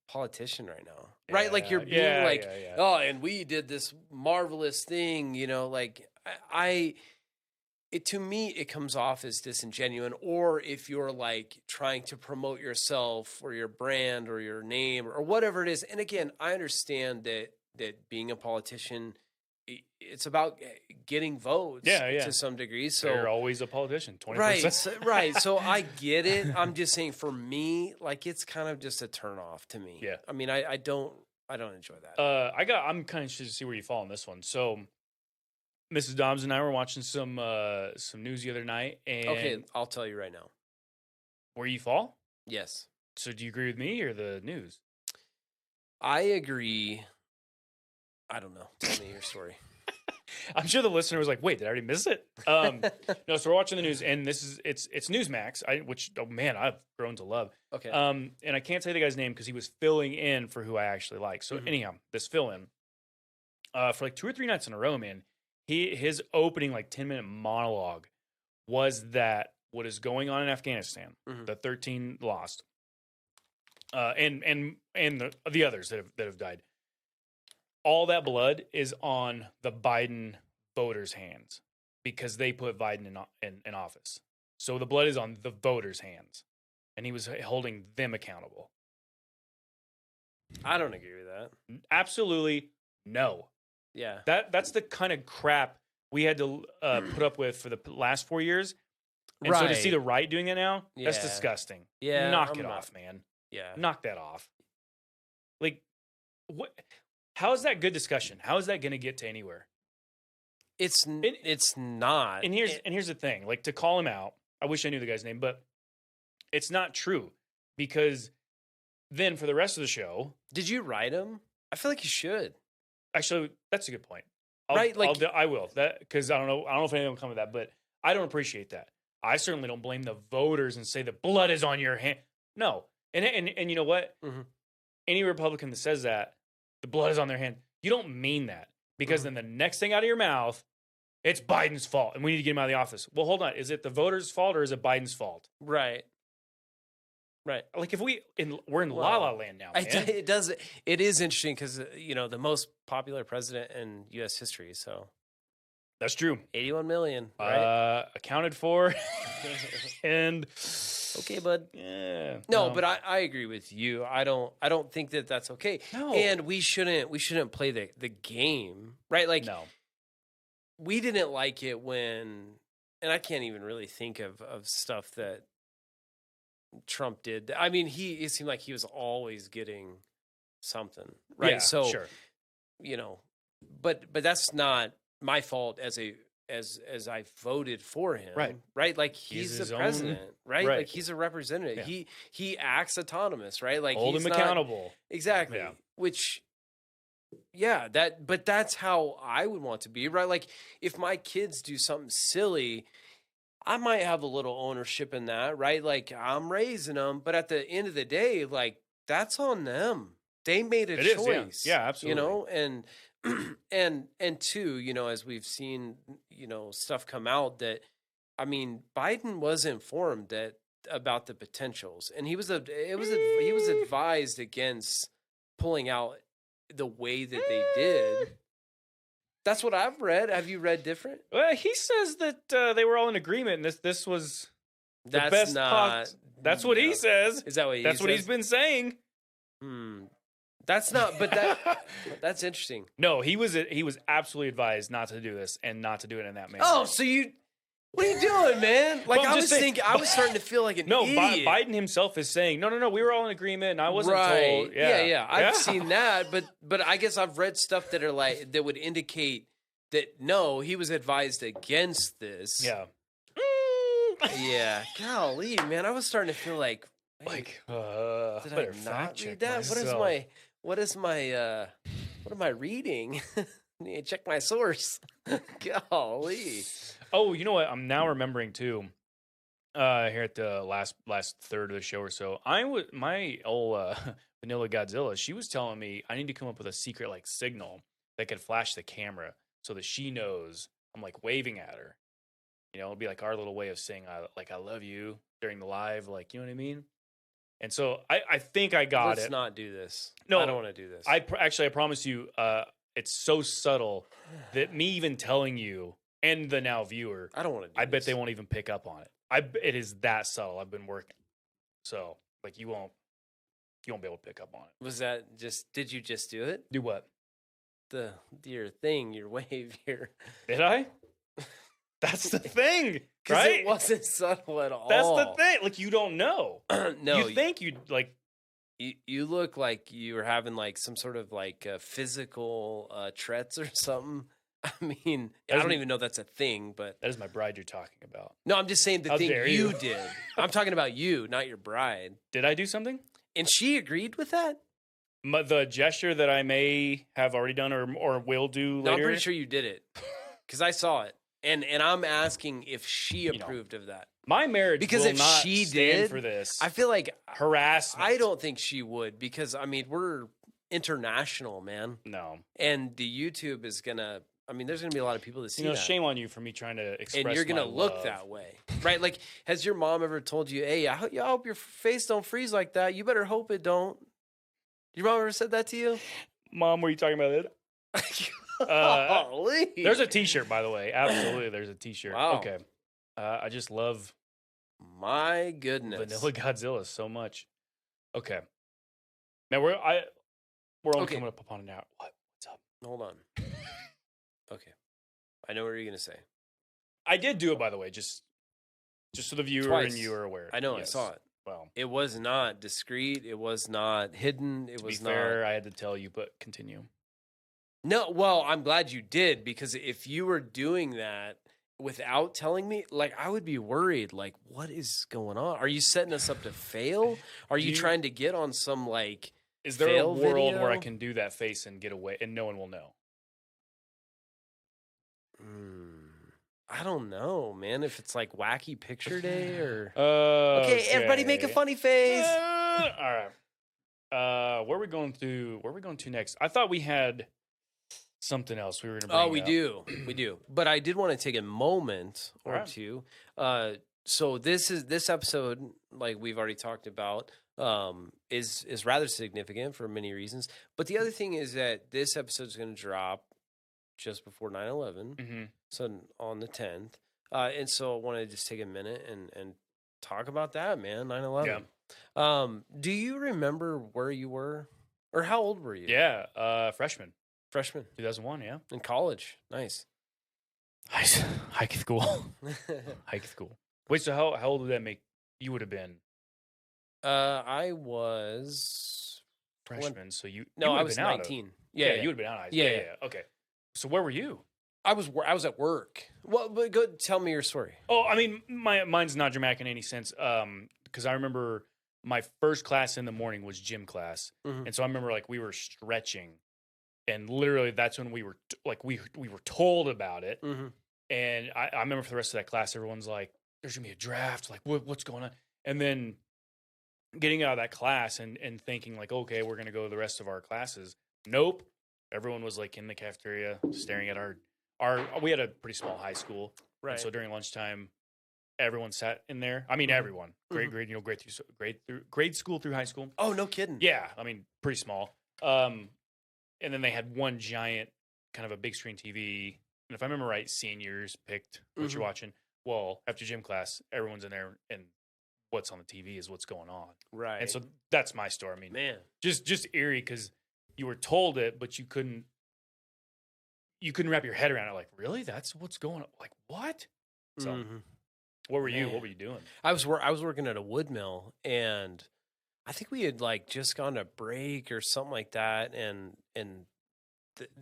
politician right now, right? Like you're being oh, and we did this marvelous thing, like to me, it comes off as disingenuous, or if you're like trying to promote yourself or your brand or your name or whatever it is. And again, I understand that being a politician it's about getting votes to some degree. So they're always a politician, 20%. Right. So I get it. I'm just saying for me, like it's kind of just a turnoff to me. Yeah. I mean, I don't enjoy that. I'm kind of interested to see where you fall on this one. So Mrs. Dobbs and I were watching some news the other night, and okay, I'll tell you right now. Where you fall? Yes. So do you agree with me or the news? I agree. I don't know. Tell me your story. I'm sure the listener was like, "Wait, did I already miss it?" No, so we're watching the news, and it's Newsmax, which I've grown to love. Okay. And I can't say the guy's name because he was filling in for who I actually like. So anyhow, this fill in, for like 2 or 3 nights in a row, man, his opening like 10-minute monologue was that what is going on in Afghanistan, the 13 lost, and the others that have died. All that blood is on the Biden voters' hands because they put Biden in office. So the blood is on the voters' hands, and he was holding them accountable. I don't agree with that. Absolutely no. Yeah. That's the kind of crap we had to put up with for the last 4 years. And so to see the right doing it now, that's disgusting. Yeah. Knock it off, man. Yeah. Knock that off. Like, what? How is that good discussion? How is that going to get to anywhere? It's not. And here's the thing. Like, to call him out, I wish I knew the guy's name, but it's not true because then for the rest of the show, did you write him? I feel like you should. Actually, that's a good point. Right? Like, I will that because I don't know if anything will come of that, but I don't appreciate that. I certainly don't blame the voters and say the blood is on your hand. No, and you know what? Any Republican that says that the blood is on their hand, you don't mean that because then the next thing out of your mouth, it's Biden's fault and we need to get him out of the office. Well, hold on, is it the voters' fault or is it Biden's fault? Right. Like if we're in La La Land now, man. It is interesting because the most popular president in U.S. history. So that's true. 81 million, right? Accounted for. And okay, bud. Yeah. No, but I agree with you. I don't think that that's okay. No. And we shouldn't play the game, right? Like, no. We didn't like it when, and I can't even really think of stuff that Trump did. I mean, it seemed like he was always getting something, right? Yeah, so, sure. But that's not my fault as I voted for him, right? Like he's the president, right? Like he's a representative. Yeah. He acts autonomous, right? Like hold him accountable. Exactly. Yeah. Which, but that's how I would want to be, right? Like if my kids do something silly, I might have a little ownership in that, right? Like I'm raising them, but at the end of the day, like that's on them. They made a choice. Yeah, absolutely. And two, as we've seen, stuff come out that, I mean, Biden was informed about the potentials, and he was advised against pulling out the way that they did. That's what I've read. Have you read different? Well, he says that they were all in agreement, and this was the best. That's what he says. Is that what That's what he's been saying? That's not, but that's interesting. No, he was absolutely advised not to do this and not to do it in that manner. Oh, so what are you doing, man? Like I was starting to feel like an idiot. Biden himself is saying, no, we were all in agreement, and I wasn't told. Yeah. I've seen that, but I guess I've read stuff that are like that would indicate that no, he was advised against this. Yeah. Yeah. Golly, man, I was starting to feel like did I not read that? Myself. What am I reading? I need to check my source. Golly. Oh, you know what? I'm now remembering too. Here at the last third of the show or so, my old Vanilla Godzilla. She was telling me I need to come up with a secret like signal that could flash the camera so that she knows I'm like waving at her. It'll be like our little way of saying I love you during the live, like you know what I mean. And so I think I got it. Let's not do this. No, I don't want to do this. I promise you, it's so subtle that me even telling you and the now viewer, I don't want to do I this. bet they won't even pick up on it. It is that subtle. I've been working. So like you won't be able to pick up on it. Was that did you just do it? Do what? your thing, your wave here. Did I? That's the thing, Because right? it wasn't subtle at all. That's the thing. Like, you don't know. No, you think you'd like. You look like you were having like some sort of like physical threats or something. I mean, I don't even know that's a thing, but that is my bride you're talking about. No, I'm just saying the How thing dare you you. did. I'm talking about you, not your bride. Did I do something? And she agreed with that? The gesture that I may have already done or will do later. No, I'm pretty sure you did it because I saw it, and I'm asking if she approved of that. My marriage Because will if not she stand did for this. I feel like harassment. I don't think she would because I mean we're international, man. No, and the YouTube is gonna. I mean, there's gonna be a lot of people that see that. Shame on you for me trying to express. And you're gonna look love. that way, right? Like, has your mom ever told you, "Hey, I hope your face don't freeze like that. You better hope it don't." Your mom ever said that to you? Mom, were you talking about it? There's a T-shirt, by the way. Absolutely, there's a T-shirt. Wow. Okay, I just love my goodness Vanilla Godzilla so much. Okay, now we're only coming up upon an hour. What's up? Hold on. Okay, I know what you're gonna say. I did do it, by the way, just so the viewer Twice. and you are aware. I know, Yes. I saw it. Well, it was not discreet. It was not hidden. It was to be fair, I had to tell you, but continue. No, well, I'm glad you did because if you were doing that without telling me, like I would be worried. Like, what is going on? Are you setting us up to fail? Are you trying to get on some like? Is there a world video? where I can do that face and get away and no one will know? I don't know, man. If it's like wacky picture day or okay, everybody make a funny face. All right. Where are we going to next? I thought we had something else we were going to bring up. We do. But I did want to take a moment or two. So this episode, like we've already talked about, is rather significant for many reasons. But the other thing is that this episode is going to drop just before 9/11, so on the 10th. And so I want to just take a minute and talk about that, man, 9/11. Yeah. Do you remember where you were? Or how old were you? Yeah, freshman. 2001, yeah. In college. Nice. High school. High school. Wait, so how old would that make you would have been? I was freshman, so you I was 19. You would have been out of high school. Yeah. Okay. So where were you? I was at work. Well, but go tell me your story. Oh, I mean, mine's not dramatic in any sense. Because I remember my first class in the morning was gym class, and so I remember like we were stretching, and literally that's when we were we were told about it, and I remember for the rest of that class, everyone's like, "There's gonna be a draft. Like, what's going on?" And then getting out of that class and thinking like, "Okay, we're gonna go to the rest of our classes." Nope. Everyone was like in the cafeteria staring at our we had a pretty small high school. Right. And so during lunchtime, everyone sat in there. I mean, everyone. Grade school through high school. Oh, no kidding. Yeah. I mean, pretty small. And then they had one giant kind of a big screen TV. And if I remember right, seniors picked what you're watching. Well, after gym class, everyone's in there and what's on the TV is what's going on. Right. And so that's my story. I mean, man, just eerie because you were told it, but you couldn't wrap your head around it. Like, really? That's what's going on? Like, what? So, what were you? What were you doing? I was working at a wood mill, and I think we had like just gone to break or something like that, and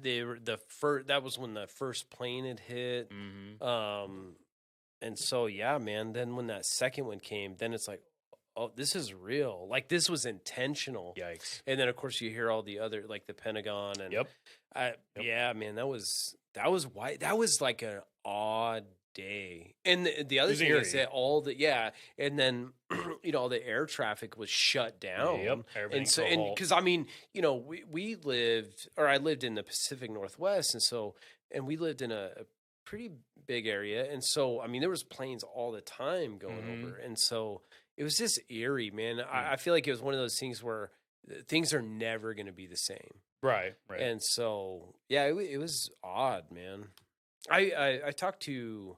that was when the first plane had hit, and so yeah, man. Then when that second one came, then it's like, oh, this is real. Like, this was intentional. Yikes. And then, of course, you hear all the other, like, the Pentagon. And yeah, man, that was why. That was, like, an odd day. And the other thing is that and then, all the air traffic was shut down. Yep. And so, because, I mean, I lived in the Pacific Northwest. And we lived in a pretty big area. And so, I mean, there was planes all the time going over. And so, it was just eerie, man. I feel like it was one of those things where things are never going to be the same. Right. And so, yeah, it was odd, man. I talked to,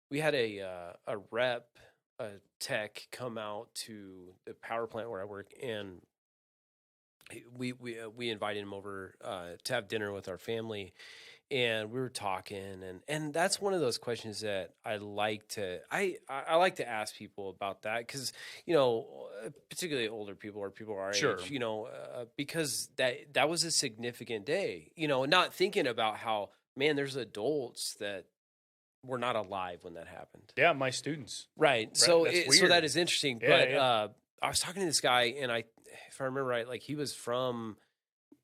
we had a tech come out to the power plant where I work, and we invited him over to have dinner with our family, and we were talking, and that's one of those questions that I like to ask people about that, because particularly older people or people our Sure. age, because that was a significant day, not thinking about how, man, there's adults that were not alive when that happened. Yeah, my students. Right. So That's so weird. that is interesting. Yeah, But yeah. I was talking to this guy, and if I remember right, like he was from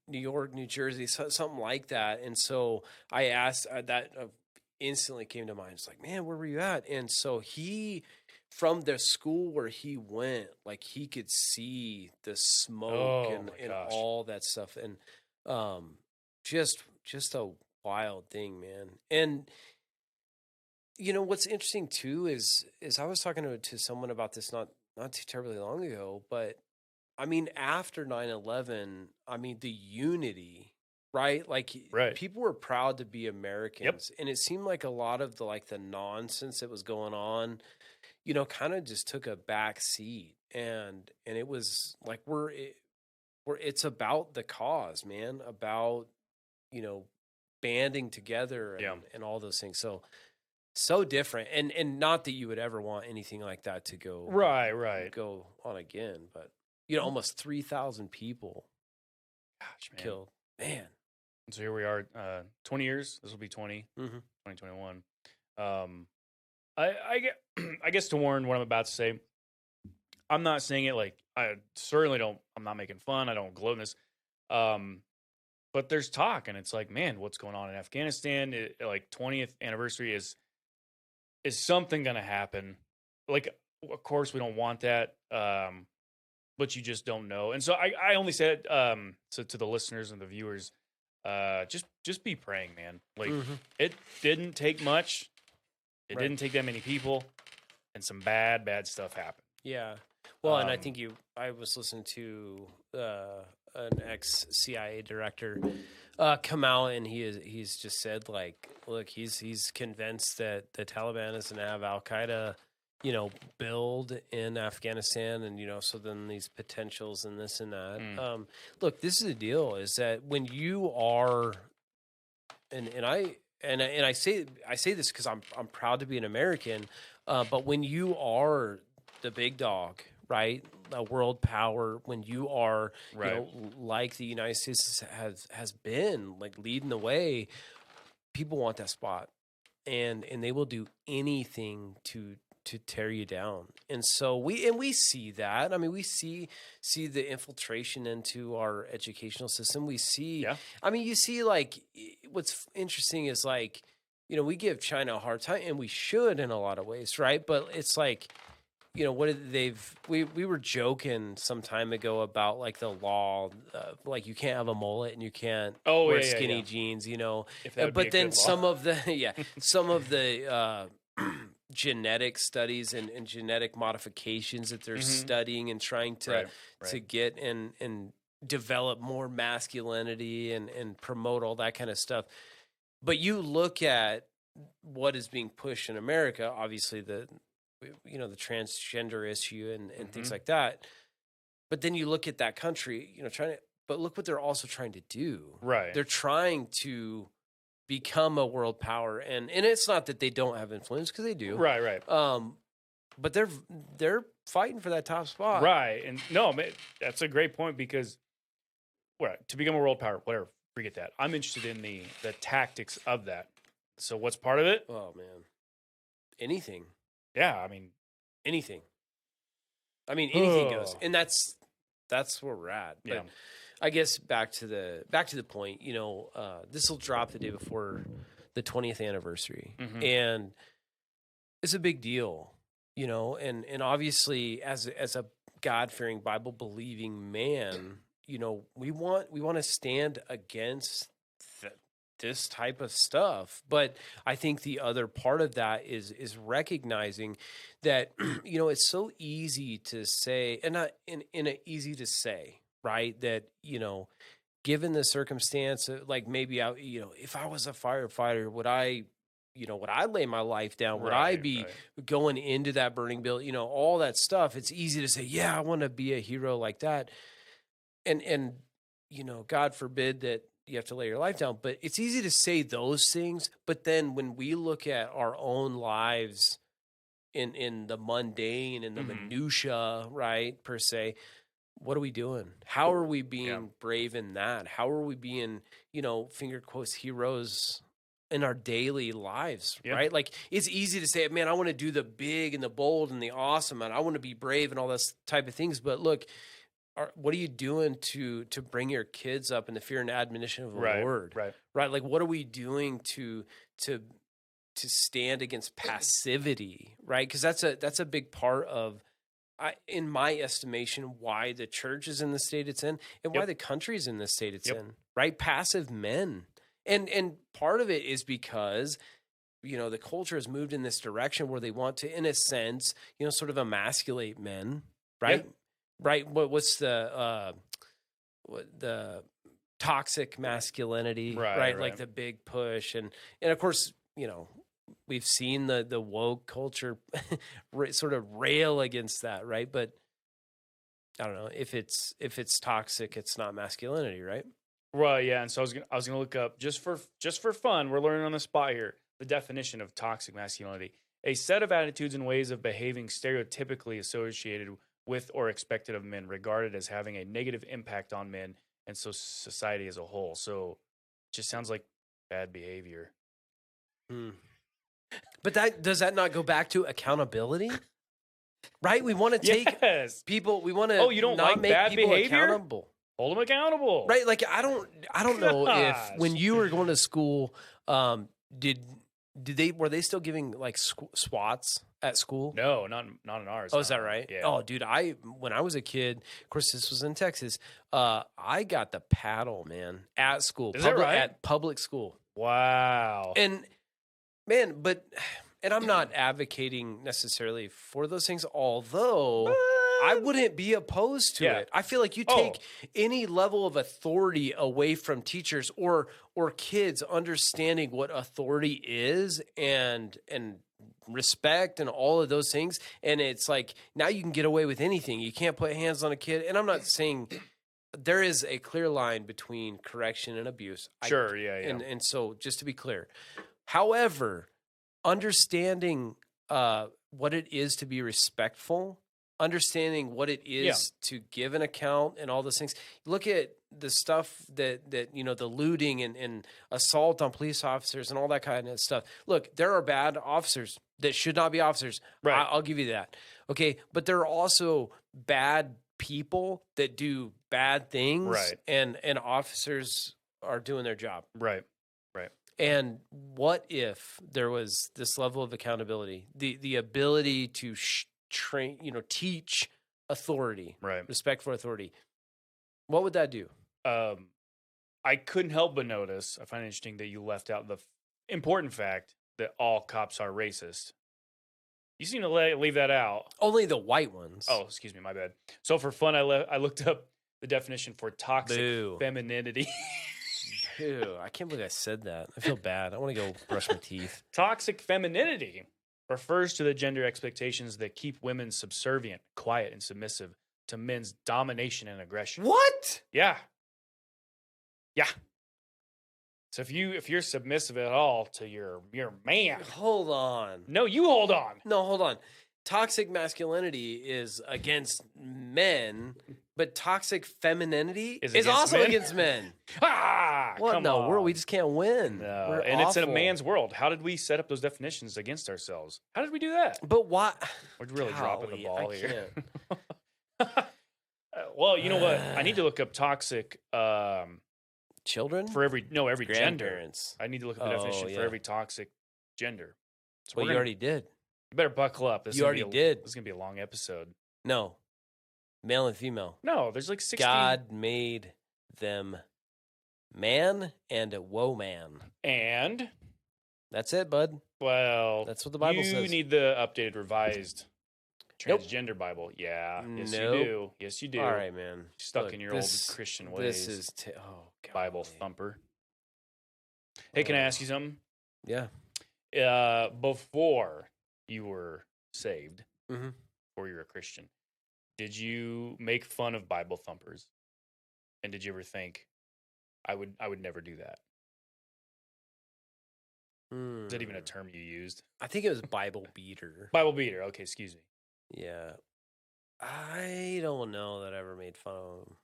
New York, New Jersey, something like that. And so I asked that instantly came to mind. It's like, man, where were you at? And so from the school where he went, like he could see the smoke Oh and my gosh. all that stuff. And just a wild thing, man. And what's interesting too is I was talking to someone about this not too terribly long ago, but I mean, after 9/11, I mean, the unity, right? Like Right. people were proud to be Americans. And it seemed like a lot of the nonsense that was going on, kind of just took a back seat. And it was like, it's about the cause, man, about, banding together and all those things. So different. And not that you would ever want anything like that to go go on again, but almost 3,000 people killed. Man. So here we are, 20 years. This will be Mm-hmm. 2021. I guess to warn what I'm about to say, I'm not saying it like, I certainly don't, I'm not making fun. I don't gloat in this. But there's talk, and it's like, man, what's going on in Afghanistan? Like 20th anniversary is something going to happen? Like, of course we don't want that. But you just don't know. And so I only said, so to the listeners and the viewers, just be praying, man. Like it didn't take much. It didn't take that many people, and some bad stuff happened. Yeah. Well, and I think I was listening to an ex-CIA director come out, and he's just said, like, look, he's convinced that the Taliban is going to have Al-Qaeda, build in Afghanistan, and so then these potentials and this and that. Look, this is the deal: is that when you are, and I say this because I'm proud to be an American, but when you are the big dog, right, a world power, when you are, like the United States has been, like, leading the way, people want that spot, and they will do anything to tear you down. And so we see that. I mean, we see the infiltration into our educational system. We see, I mean, you see, like, what's interesting is, like, we give China a hard time, and we should in a lot of ways, right? But it's like, we were joking some time ago about, like, the law, like, you can't have a mullet and you can't wear skinny jeans, but then some of the genetic studies and genetic modifications that they're studying and trying to get and develop more masculinity and promote all that kind of stuff. But you look at what is being pushed in America, obviously the transgender issue and things like that. But then you look at that country, but look what they're also trying to do. Right. They're trying to become a world power, and it's not that they don't have influence, because they do. Right. But they're fighting for that top spot. Right. And no, man, that's a great point, because to become a world power, whatever, forget that. I'm interested in the tactics of that. So what's part of it? Oh, man. Anything. Yeah, I mean, anything. Anything goes. And that's where we're at. But yeah. I guess back to the point, this will drop the day before the 20th anniversary. And it's a big deal, and obviously as a God-fearing, Bible-believing man, we want to stand against this type of stuff. But I think the other part of that is recognizing that, it's so easy to say, and not easy to say, right, that, given the circumstance, like, maybe if I was a firefighter, would I lay my life down? Would I be going into that burning building? All that stuff. It's easy to say, yeah, I want to be a hero like that. And God forbid that you have to lay your life down, but it's easy to say those things. But then when we look at our own lives in the mundane and the minutia, right, per se, what are we doing? How are we being brave in that? How are we being, finger quotes, heroes in our daily lives, right? Like, it's easy to say, man, I want to do the big and the bold and the awesome, and I want to be brave and all this type of things. But look, what are you doing to bring your kids up in the fear and admonition of the Lord? Right. Like, what are we doing to stand against passivity? Right. Because that's a big part of, in my estimation, why the church is in the state it's in and why the country's in the state it's in, right? Passive men. And part of it is because, the culture has moved in this direction where they want to, in a sense, sort of emasculate men, right? Yep. Right. What's the toxic masculinity, right? Like the big push. And of course, we've seen the woke culture sort of rail against that, right? But I don't know, if it's toxic, it's not masculinity, right? Right, yeah. And so I was gonna look up just for fun. We're learning on the spot here the definition of toxic masculinity: a set of attitudes and ways of behaving stereotypically associated with or expected of men, regarded as having a negative impact on men and so society as a whole. So, it just sounds like bad behavior. But does that not go back to accountability? Right? We want to take people. We want to. Oh, you don't not like make bad people behavior? accountable. Hold them accountable, right? Like, I don't know if when you were going to school, were they still giving like SWATs at school? No, not in ours. Oh, is that right? Yeah. Oh, dude, when I was a kid, of course, this was in Texas. I got the paddle, man, at school. Is that right? At public school. Wow. And man, and I'm not advocating necessarily for those things, although I wouldn't be opposed to it. I feel like you take any level of authority away from teachers or kids understanding what authority is and respect and all of those things. And it's like, now you can get away with anything. You can't put hands on a kid. And I'm not saying there is a clear line between correction and abuse. Sure. Yeah. And so just to be clear, however, understanding what it is to be respectful, understanding what it is to give an account and all those things. Look at the stuff that the looting and assault on police officers and all that kind of stuff. Look, there are bad officers that should not be officers. Right. I'll give you that. Okay, but there are also bad people that do bad things. Right. And officers are doing their job. Right. And what if there was this level of accountability, the ability to train, teach authority, respect for authority? What would that do? I couldn't help but notice, I find it interesting that you left out the important fact that all cops are racist. You seem to leave that out. Only the white ones. Oh, excuse me, my bad. So for fun, I looked up the definition for toxic femininity. Ew, I can't believe I said that. I feel bad. I want to go brush my teeth. Toxic femininity refers to the gender expectations that keep women subservient, quiet, and submissive to men's domination and aggression. What? Yeah. So if you're submissive at all to your man, hold on. No, you hold on. No, hold on. Toxic masculinity is against men, but toxic femininity is also against men. What in the world? We just can't win. No. And awful. It's in a man's world. How did we set up those definitions against ourselves? How did we do that? But why? We're really dropping the ball here. Well, you know what? I need to look up toxic children for every gender. I need to look up the definition for every toxic gender. So you already did. You better buckle up. You already did. This is gonna be a long episode. No, male and female. No, there's like 60. God made them man and a woman. And that's it, bud. Well, that's what the Bible says. You need the updated, revised transgender Bible. Yeah. Yes, you do. Yes, you do. All right, man. Stuck in your old Christian ways. This is Bible thumper. Hey, can I ask you something? Yeah. Before you were saved, before you were a Christian, did you make fun of Bible thumpers And did you ever think, I would never do that? Is that even a term you used? I think it was Bible beater. Bible beater. Okay, excuse me. Yeah. I don't know that I ever made fun of him.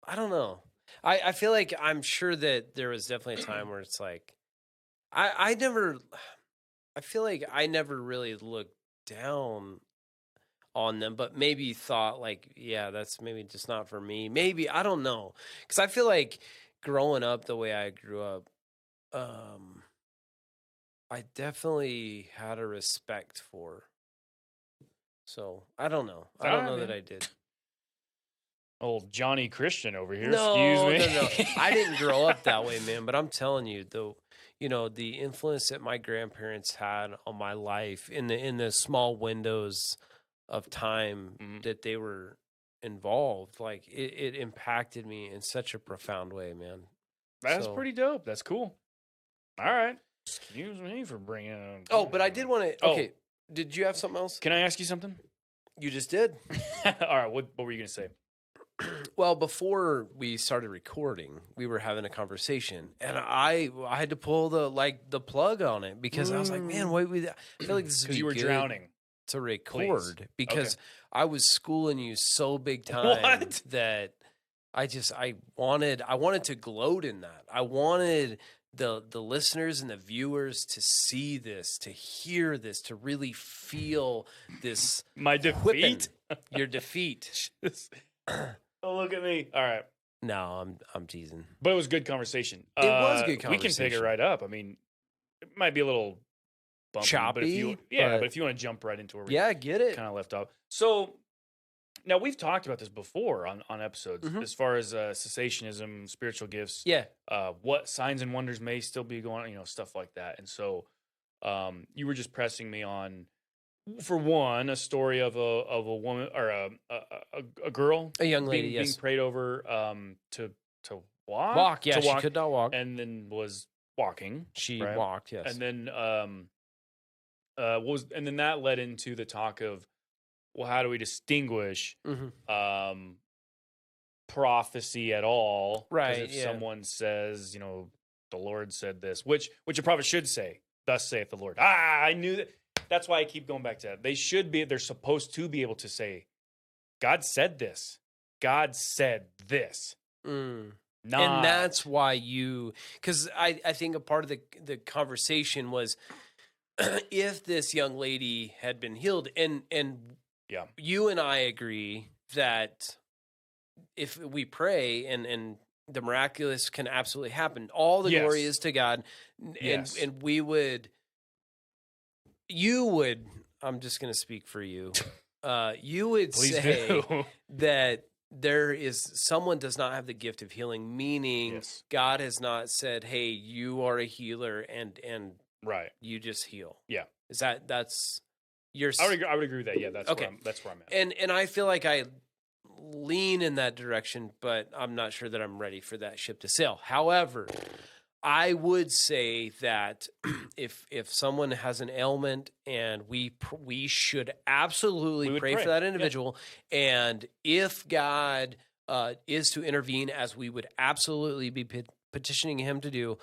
I don't know. I feel like I'm sure that there was definitely a time where it's like, I feel like I never really looked down on them, but maybe thought like, yeah, that's maybe just not for me. Maybe, I don't know. Because I feel like growing up the way I grew up, I definitely had a respect for. So I don't know. I don't know that I did. Old Johnny Christian over here. No, Excuse me. no. I didn't grow up that way, man. But I'm telling you, though, the influence that my grandparents had on my life in the small windows of time that they were involved, like it impacted me in such a profound way, man. That's pretty dope. That's cool. All right. Excuse me for bringing it up. Oh, but I did want to. Okay, did you have something else? Can I ask you something? You just did. All right. What were you going to say? Well, before we started recording, we were having a conversation, and I had to pull the plug on it because I was like, man, I feel like this is you were drowning to record because I was schooling you so big time that I wanted to gloat in that. I wanted the listeners and the viewers to see this, to hear this, to really feel this. My defeat, your defeat. Oh, look at me. All right. No, I'm teasing. But it was good conversation. It was good conversation. We can pick it right up. I mean, it might be a little bumpy, choppy. But if you want to jump right into where we get it. kind of left off. So now we've talked about this before on episodes as far as cessationism, spiritual gifts. Yeah. What signs and wonders may still be going on, stuff like that. And so you were just pressing me on, for one, a story of a woman or a girl, a young lady, being prayed over to walk. Walk, yeah, she could not walk, and then was walking. She walked, yes, and then and then that led into the talk of, well, how do we distinguish prophecy at all? Right, if someone says, the Lord said this, which a prophet should say, "Thus saith the Lord." I knew that. That's why I keep going back to that. They're supposed to be able to say, God said this. God said this. And that's why because I think a part of the conversation was if this young lady had been healed, and you and I agree that if we pray and the miraculous can absolutely happen, all the glory is to God, and we would. You would, I'm just going to speak for you. You would say that someone does not have the gift of healing, meaning God has not said, "Hey, you are a healer," and you just heal. Yeah, that's your? I would agree with that. Yeah, that's where I'm at. And I feel like I lean in that direction, but I'm not sure that I'm ready for that ship to sail. However, I would say that if someone has an ailment, and we should absolutely pray for that individual, and if God is to intervene, as we would absolutely be petitioning him to do,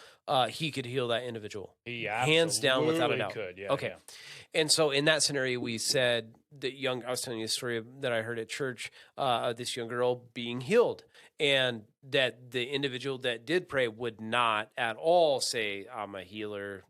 he could heal that individual. He hands down, without a doubt. Could, yeah. Okay. Yeah. And so in that scenario, we said that I was telling you a story that I heard at church, this young girl being healed, and that the individual that did pray would not at all say, "I'm a healer,"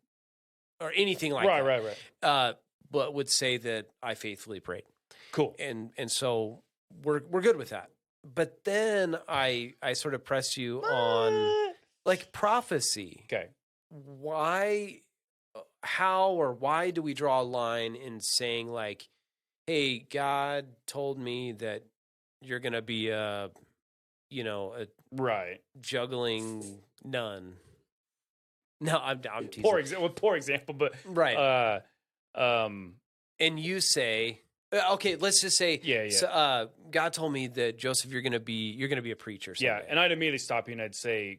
or anything like that. Right. But would say that I faithfully prayed. Cool. And so we're good with that. But then I sort of press you on like prophecy. Okay. Why do we draw a line in saying like, "Hey, God told me that you're going to be a juggling nun"? No, I'm teasing. Poor example, but right. And you say, okay, let's just say, so, God told me that, Joseph, you're gonna be a preacher someday. Yeah, and I'd immediately stop you and I'd say,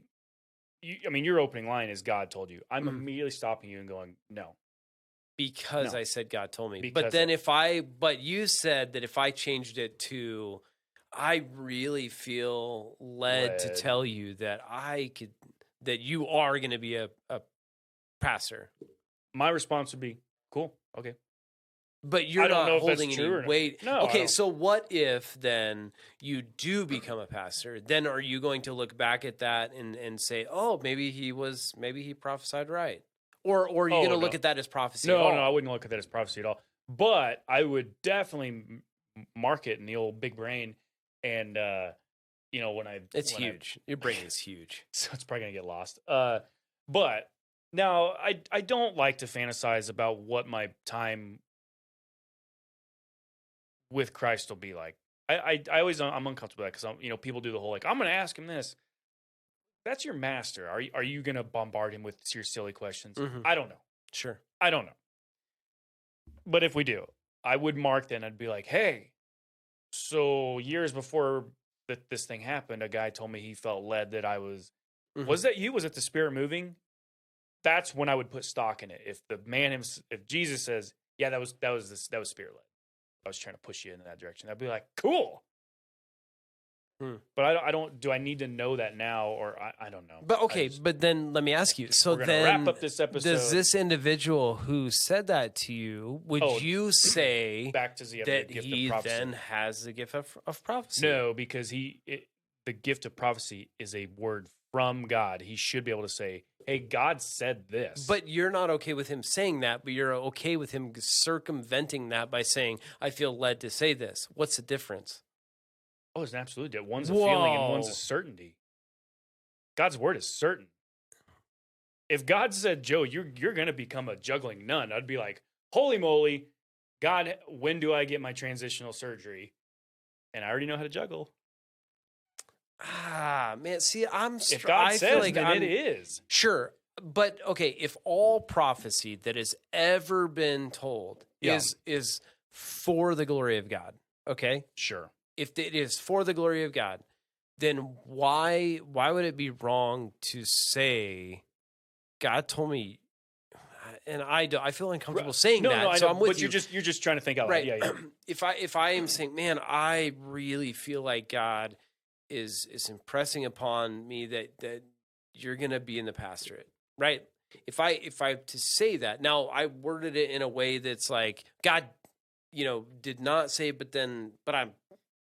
your opening line is God told you. I'm immediately stopping you and going, no. Because I said God told me. But then but you said that if I changed it to I really feel led to tell you that that you are going to be a pastor. My response would be, cool, okay. But you're not holding any weight. No. Okay, so what if then you do become a pastor? Then are you going to look back at that and say, oh, maybe he prophesied right? Or are you going to look at that as prophecy at all? No, I wouldn't look at that as prophecy at all. But I would definitely mark it in the old big brain. And, It's huge. Your brain is huge. So it's probably going to get lost. But now I don't like to fantasize about what my time with Christ will be like. I'm uncomfortable with that because people do the whole I'm going to ask him this. That's your master. Are you going to bombard him with your silly questions? Mm-hmm. I don't know. Sure, I don't know. But if we do, I would mark then. I'd be like, hey, so years before this thing happened, a guy told me he felt led that I was. Mm-hmm. Was that you? Was it the Spirit moving? That's when I would put stock in it. If if Jesus says, yeah, that was Spirit led. I was trying to push you in that direction. I'd be like, cool. But I don't. Do I need to know that now, or I don't know? But okay, but then let me ask you. So we're gonna wrap up this episode. Does this individual who said that to you, would you say back to the that gift he of prophecy. Then has the gift of prophecy? No, because the gift of prophecy is a word from God. He should be able to say, hey, God said this. But you're not okay with him saying that, but you're okay with him circumventing that by saying, I feel led to say this. What's the difference? Oh, it's an absolute difference. One's a feeling and one's a certainty. God's word is certain. If God said, Joe, you're going to become a juggling nun, I'd be like, holy moly, God, when do I get my transitional surgery? And I already know how to juggle. Man, see, if God says like it is. Sure. But okay, if all prophecy that has ever been told is for the glory of God, okay? Sure. If it is for the glory of God, then why would it be wrong to say, God told me, and I feel uncomfortable saying that. No, I know, so I'm with but you. You're just trying to think out loud. Right. Yeah. If I am saying, man, I really feel like God is impressing upon me that you're going to be in the pastorate, right? If I to say that, now I worded it in a way that's like God, did not say, but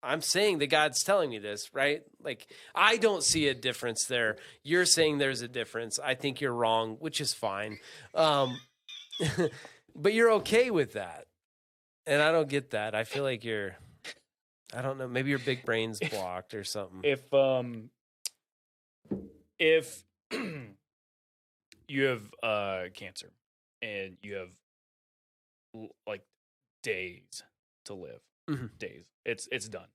I'm saying that God's telling me this, right? Like, I don't see a difference there. You're saying there's a difference. I think you're wrong, which is fine. But you're okay with that. And I don't get that. I feel like I don't know, maybe your big brain's blocked or something. If you have cancer and you have like days to live, days, it's done.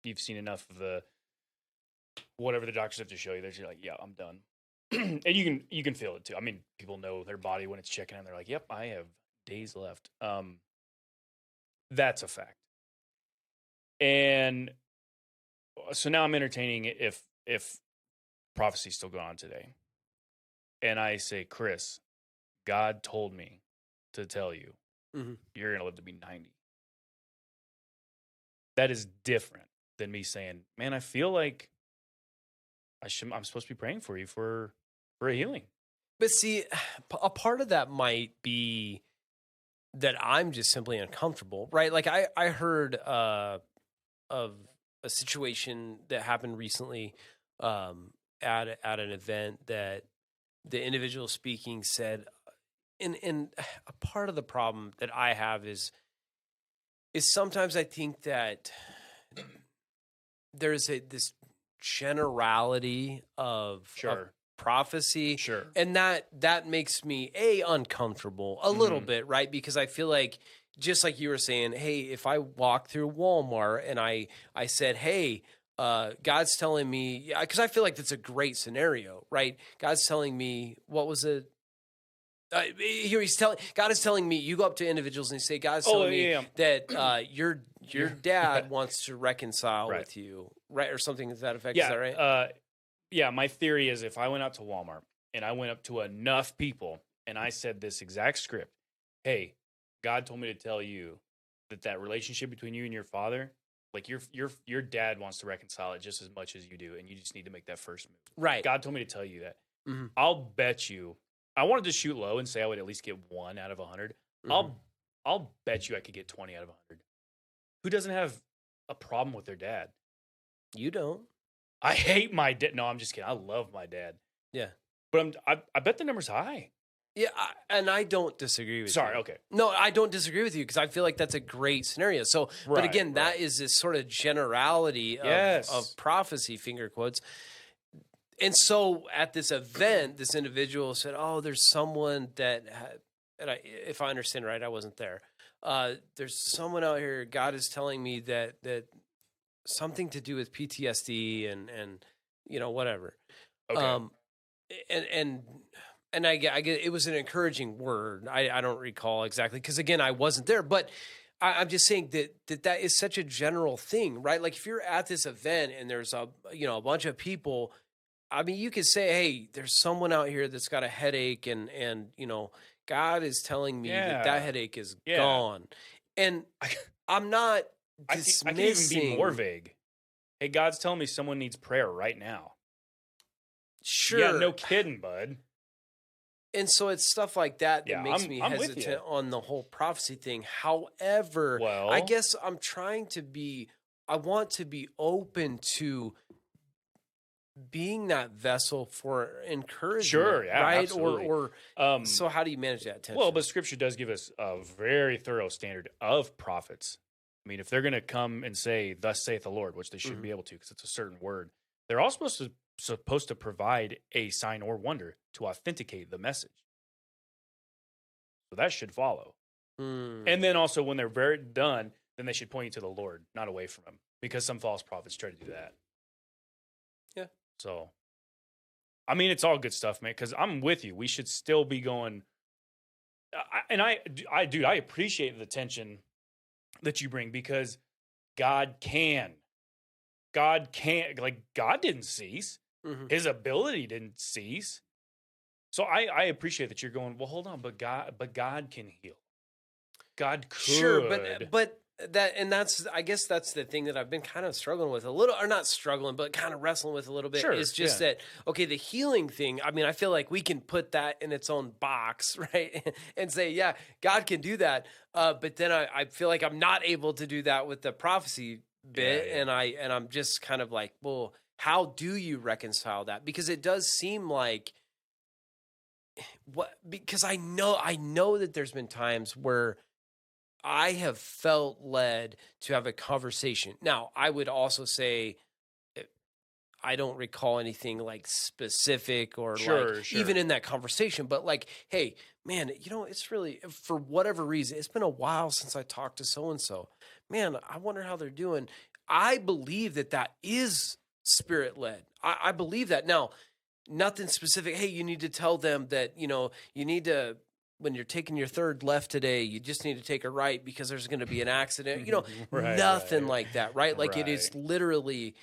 You've seen enough of the whatever the doctors have to show you. They're like, yeah, I'm done. And you can feel it too. I mean, people know their body when it's checking in. They're like, yep, I have days left. That's a fact. And so now I'm entertaining if prophecy's still going on today. And I say, Chris, God told me to tell you you're going to live to be 90. That is different than me saying, man, I feel like I'm supposed to be praying for you for a healing. But see, a part of that might be that I'm just simply uncomfortable, right? Like I heard of a situation that happened recently at an event that the individual speaking said, and a part of the problem that I have is sometimes I think that there's this generality of prophecy. Sure. And that makes me uncomfortable a little bit, right? Because I feel like, just like you were saying, hey, if I walk through Walmart and I said, hey, God's telling me, because I feel like that's a great scenario, right? God's telling me, what was it? God is telling me, you go up to individuals and you say, God's telling me that your dad wants to reconcile with you, right? Or something to that effect. Yeah, is that right? Yeah, my theory is if I went out to Walmart and I went up to enough people and I said this exact script, hey, God told me to tell you that relationship between you and your father, like your dad wants to reconcile it just as much as you do, and you just need to make that first move. Right. God told me to tell you that. Mm-hmm. I'll bet you. I wanted to shoot low and say I would at least get 1 out of 100. Mm-hmm. I'll bet you I could get 20 out of 100. Who doesn't have a problem with their dad? You don't. I hate my dad. No, I'm just kidding. I love my dad. Yeah. But I bet the number's high. Yeah, and I don't disagree with you. Sorry, okay. No, I don't disagree with you because I feel like that's a great scenario. So, but again, that is this sort of generality of prophecy, finger quotes. And so at this event, this individual said, "Oh, there's someone that," and if I understand right, I wasn't there. There's someone out here. God is telling me that something to do with PTSD and whatever. Okay. And I get it was an encouraging word. I don't recall exactly because again I wasn't there, but I'm just saying that is such a general thing, right? Like if you're at this event and there's a bunch of people, I mean you could say, hey, there's someone out here that's got a headache, and God is telling me that headache is gone, and I'm not dismissing. I can even be more vague. Hey, God's telling me someone needs prayer right now. Sure. Yeah, no kidding, bud. And so it's stuff like that makes me hesitant on the whole prophecy thing. However, I guess I want to be open to being that vessel for encouragement. Sure, yeah, right? Absolutely. So how do you manage that tension? Well, but Scripture does give us a very thorough standard of prophets. I mean, if they're going to come and say, "Thus saith the Lord," which they should be able to because it's a certain word, they're all supposed to provide a sign or wonder to authenticate the message. So that should follow. And then also when they're very done, then they should point you to the Lord, not away from him, because some false prophets try to do that. Yeah. So, I mean, it's all good stuff, man, because I'm with you. We should still be going. I appreciate the tension that you bring because God didn't cease. Mm-hmm. His ability didn't cease. So I appreciate that you're going, well, hold on, but God can heal. God could. Sure, but I guess that's the thing that I've been kind of struggling with a little, or not struggling, but kind of wrestling with a little bit. Is just that, okay, the healing thing, I mean, I feel like we can put that in its own box, right? And say, yeah, God can do that. But then I feel like I'm not able to do that with the prophecy bit. Yeah. And I'm just kind of like, well, how do you reconcile that? Because it does seem like because I know that there's been times where I have felt led to have a conversation. Now, I would also say I don't recall anything like specific or sure. Even in that conversation, but like, hey, man, it's really, for whatever reason, it's been a while since I talked to so-and-so. Man, I wonder how they're doing. I believe that is spirit-led. I believe that. Now, nothing specific. Hey, you need to tell them that, you need to, when you're taking your third left today, you just need to take a right because there's going to be an accident. Nothing like that, right? Like it is literally,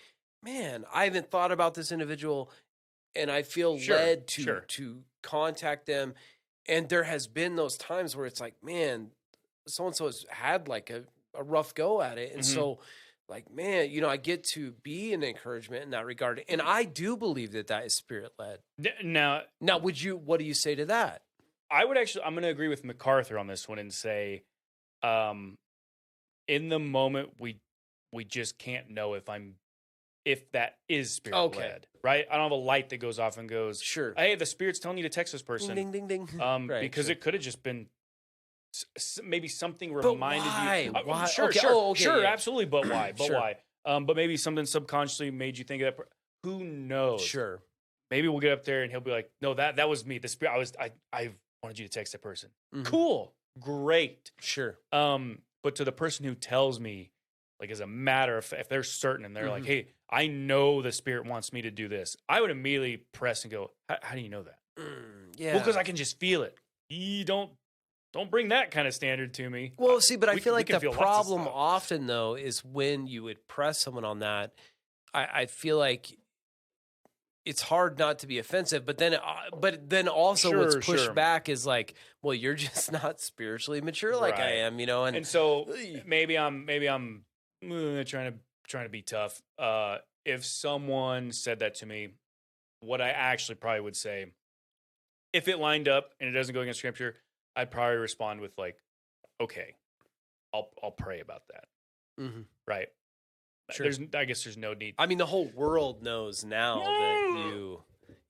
man, I haven't thought about this individual and I feel led to contact them. And there has been those times where it's like, man, so-and-so has had like a rough go at it. And so like, man, I get to be an encouragement in that regard. And I do believe that is spirit-led. Now, what do you say to that? I'm going to agree with MacArthur on this one and say, in the moment, we just can't know if that is spirit-led, right? I don't have a light that goes off and goes, sure, hey, the Spirit's telling you to text this person. Ding, ding, ding, ding. Because it could have just been maybe something reminded you. Why? Sure, yeah. Absolutely. But why? Why? But maybe something subconsciously made you think of that. Who knows? Sure. Maybe we'll get up there and he'll be like, no, that was me. The Spirit. I wanted you to text that person. Cool. Great. Sure. But to the person who tells me, like, as a matter of, if they're certain and they're like, hey, I know the Spirit wants me to do this, I would immediately press and go, how do you know that? Yeah. Well, because I can just feel it. You don't bring that kind of standard to me. Well, see, but I feel like the problem often, though, is when you would press someone on that, I feel like it's hard not to be offensive, but then also what's pushed back is like, well, you're just not spiritually mature like I am, And so maybe I'm trying to be tough. If someone said that to me, what I actually probably would say, if it lined up and it doesn't go against scripture, I'd probably respond with like, okay, I'll pray about that. Mm-hmm. Right. Sure. I guess there's no need. I mean, the whole world knows now that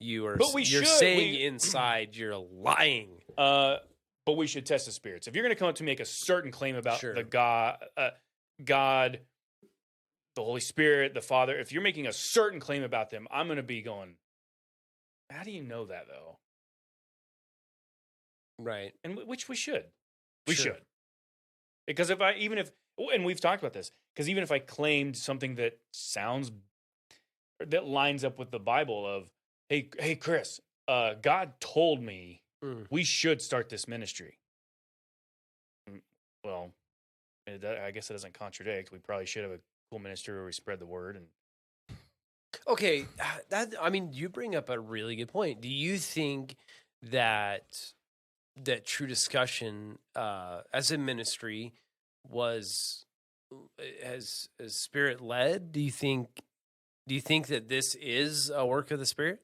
you are. But you're saying inside you're lying. But we should test the spirits. If you're going to come up to make a certain claim about the God, the Holy Spirit, the Father, if you're making a certain claim about them, I'm going to be going, how do you know that though? Right. And which we should. We should. Because and we've talked about this, because even if I claimed something that lines up with the Bible of, hey, Chris, God told me we should start this ministry. Well, I guess it doesn't contradict. We probably should have a cool ministry where we spread the word. And okay, you bring up a really good point. Do you think that true discussion as a ministry was as Spirit led? Do you think that this is a work of the Spirit?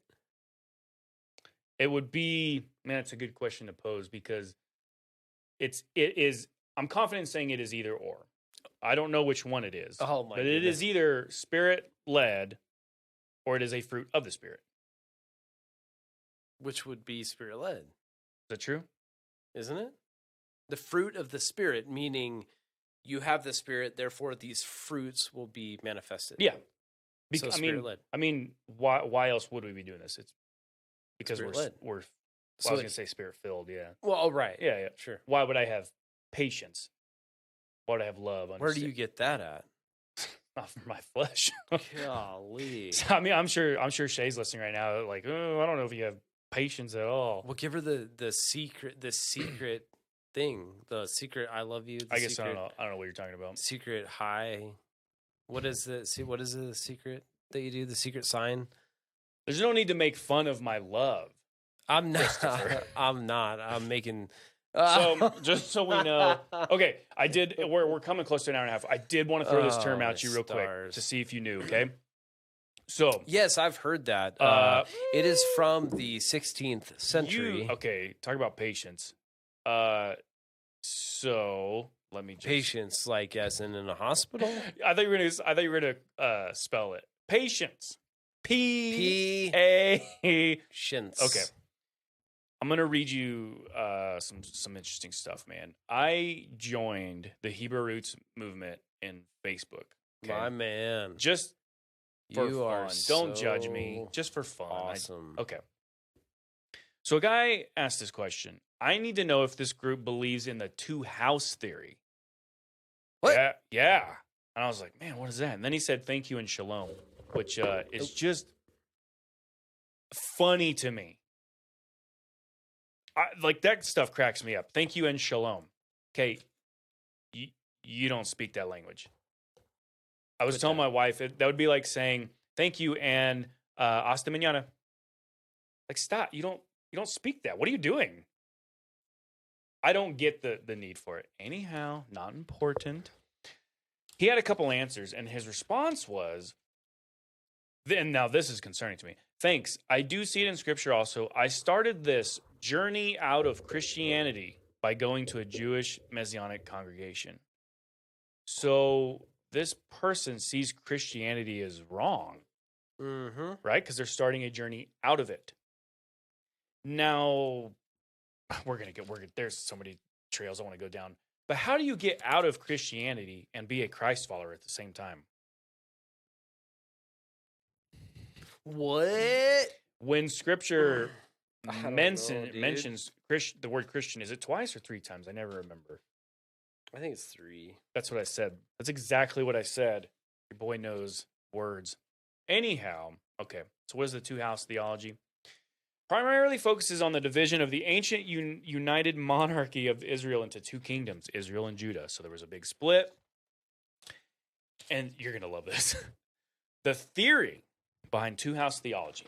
It would be, man, it's a good question to pose, because it is. I'm confident in saying it is either or. I don't know which one it is. Oh my! But it is either Spirit led, or it is a fruit of the Spirit. Which would be Spirit led? Is that true? Isn't it? The fruit of the Spirit, meaning you have the Spirit, therefore these fruits will be manifested. Yeah. So Spirit-led. I mean, why else would we be doing this? It's because Spirit-led. I was going to say Spirit-filled, yeah. Well, right. Yeah, sure. Why would I have patience? Why would I have love? Where do you get that at? Not from my flesh. Golly. So, I mean, I'm sure Shay's listening right now, like, oh, I don't know if you have patience at all. Well, give her the secret thing, the secret I love you. I guess I don't know what you're talking about. Secret high. What is the secret that you do? The secret sign. There's no need to make fun of my love. I'm not. I'm not. I'm making. So just so we know, okay, I did. We're coming close to an hour and a half. I did want to throw this term out to you real quick to see if you knew. Okay. So yes, I've heard that. It is from the 16th century. Talk about patience. So let me just... Patience, like as in a hospital. I thought you were gonna spell it. Patience. P-A. Patience. Okay. I'm gonna read you some interesting stuff, man. I joined the Hebrew Roots movement in Facebook. Okay? My man. Just for you fun. Are Don't judge me. Just for fun. Awesome. Okay. So a guy asked this question. I need to know if this group believes in the two-house theory. What? Yeah. And I was like, man, what is that? And then he said, thank you and shalom, which is just funny to me. Like, that stuff cracks me up. Thank you and shalom. Okay, you don't speak that language. I was telling my wife, that would be like saying, thank you and hasta mañana. Like, stop. You don't speak that. What are you doing? I don't get the need for it. Anyhow, not important. He had a couple answers, and his response was, and now this is concerning to me. Thanks. I do see it in Scripture also. I started this journey out of Christianity by going to a Jewish Messianic congregation. So this person sees Christianity as wrong, right? Because they're starting a journey out of it. Now, there's so many trails I want to go down. But how do you get out of Christianity and be a Christ follower at the same time? What? When Scripture mentions the word Christian, is it twice or three times? I never remember. I think it's 3. That's what I said. That's exactly what I said. Your boy knows words. Anyhow, okay. So what is the two-house theology? Primarily focuses on the division of the ancient united monarchy of Israel into two kingdoms, Israel and Judah. So there was a big split. And you're going to love this. The theory behind two-house theology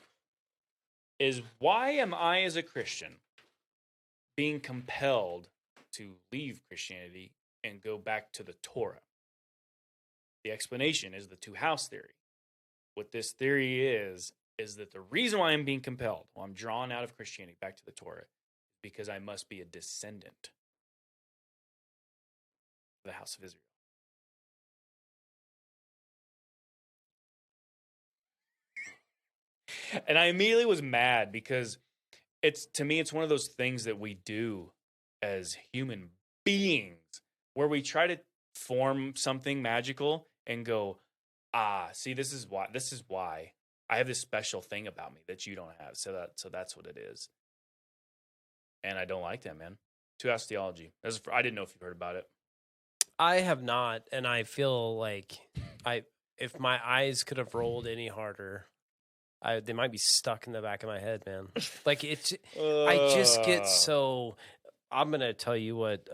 is, why am I as a Christian being compelled to leave Christianity and go back to the Torah? the explanation is the two-house theory. What this theory is that the reason why I'm being compelled, I'm drawn out of Christianity back to the Torah, because I must be a descendant of the house of Israel. And I immediately was mad because to me, it's one of those things that we do as human beings where we try to form something magical and go, see, this is why I have this special thing about me that you don't have. So that's what it is. And I don't like that, man. Two-house theology. I didn't know if you've heard about it. I have not, and I feel like if my eyes could have rolled any harder, they might be stuck in the back of my head, man. Like I just get so. I'm gonna tell you what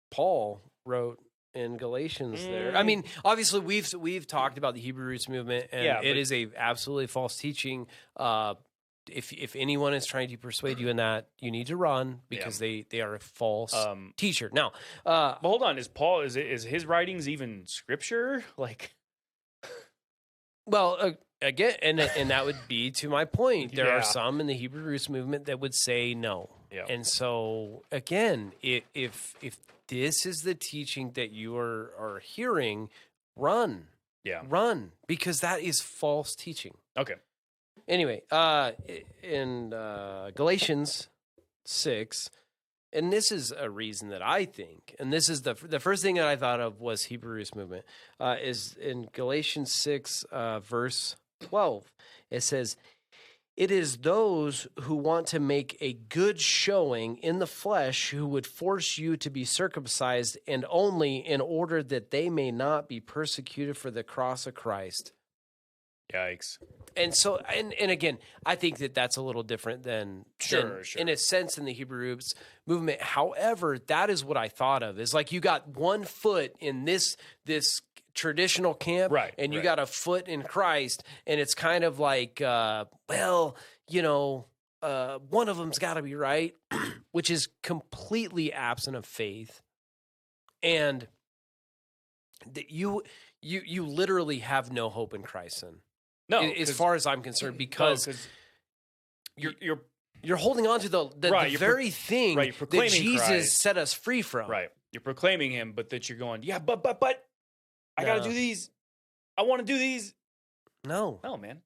Paul wrote in Galatians. There, I mean, obviously we've talked about the Hebrew roots movement, and it is a absolutely false teaching. If anyone is trying to persuade you in that, you need to run because they are a false teacher. Now, but hold on, is Paul is his writings even scripture? Like, well. Again, and that would be to my point. There are some in the Hebrew roots movement that would say no. Yeah. And so again, if this is the teaching that you are hearing, run. Yeah. Run, because that is false teaching. Okay. Anyway, in Galatians 6, and this is a reason that I think, and this is the first thing that I thought of was Hebrew roots movement, is in Galatians 6, verse 12. It says, "It is those who want to make a good showing in the flesh who would force you to be circumcised, and only in order that they may not be persecuted for the cross of Christ." Yikes. And so, and again, I think that that's a little different than in a sense in the Hebrew roots movement. However, that is what I thought of, is like you got one foot in this traditional camp, right, and you got a foot in Christ, and it's kind of like, one of them's got to be right, which is completely absent of faith, and you literally have no hope in Christ, then. No, as far as I'm concerned, because you're holding on to the very thing that Jesus Christ. Set us free from. Right, you're proclaiming Him, but that you're going, but I got to do these. I want to do these. No, man.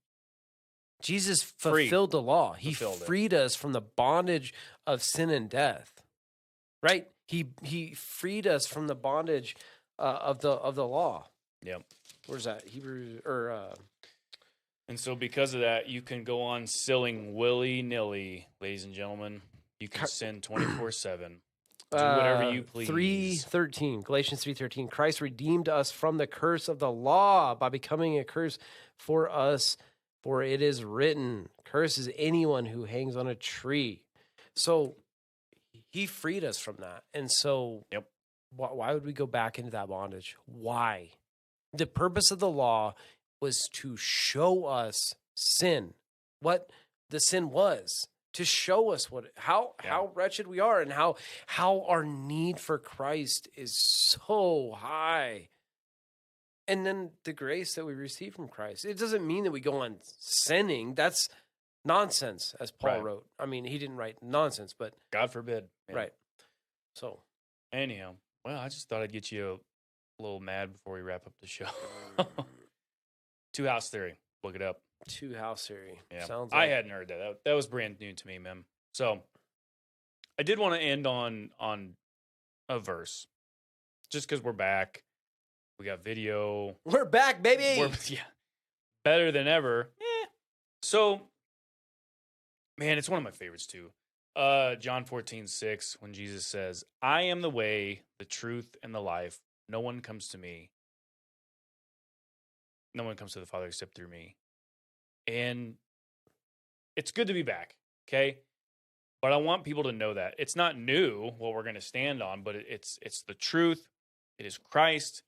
Jesus fulfilled the law. He freed us from the bondage of sin and death. Right? He freed us from the bondage of the law. Yep. Where's that? Hebrews or. And so because of that, you can go on sinning willy-nilly, ladies and gentlemen. You can sin 24/7. Do whatever you please. 3:13, Galatians 3:13. Christ redeemed us from the curse of the law by becoming a curse for us, for it is written, "Curse is anyone who hangs on a tree." So He freed us from that. And so why would we go back into that bondage? Why? The purpose of the law was to show us sin, what the sin was, to show us how wretched we are, and how our need for Christ is so high. And then the grace that we receive from Christ. It doesn't mean that we go on sinning. That's nonsense, as Paul wrote. I mean, he didn't write nonsense, but God forbid. Man. Right. So anyhow, well, I just thought I'd get you a little mad before we wrap up the show. Two-house theory. Look it up. Two-house theory. Yeah. Sounds like... I hadn't heard that. That was brand new to me, man. So I did want to end on a verse. Just because we're back. We got video. We're back, baby. Better than ever. So, man, it's one of my favorites too. John 14:6, when Jesus says, "I am the way, the truth, and the life. No one comes to me. No one comes to the Father except through me." And it's good to be back, okay? But I want people to know that. It's not new, what we're going to stand on, but it's the truth. It is Christ.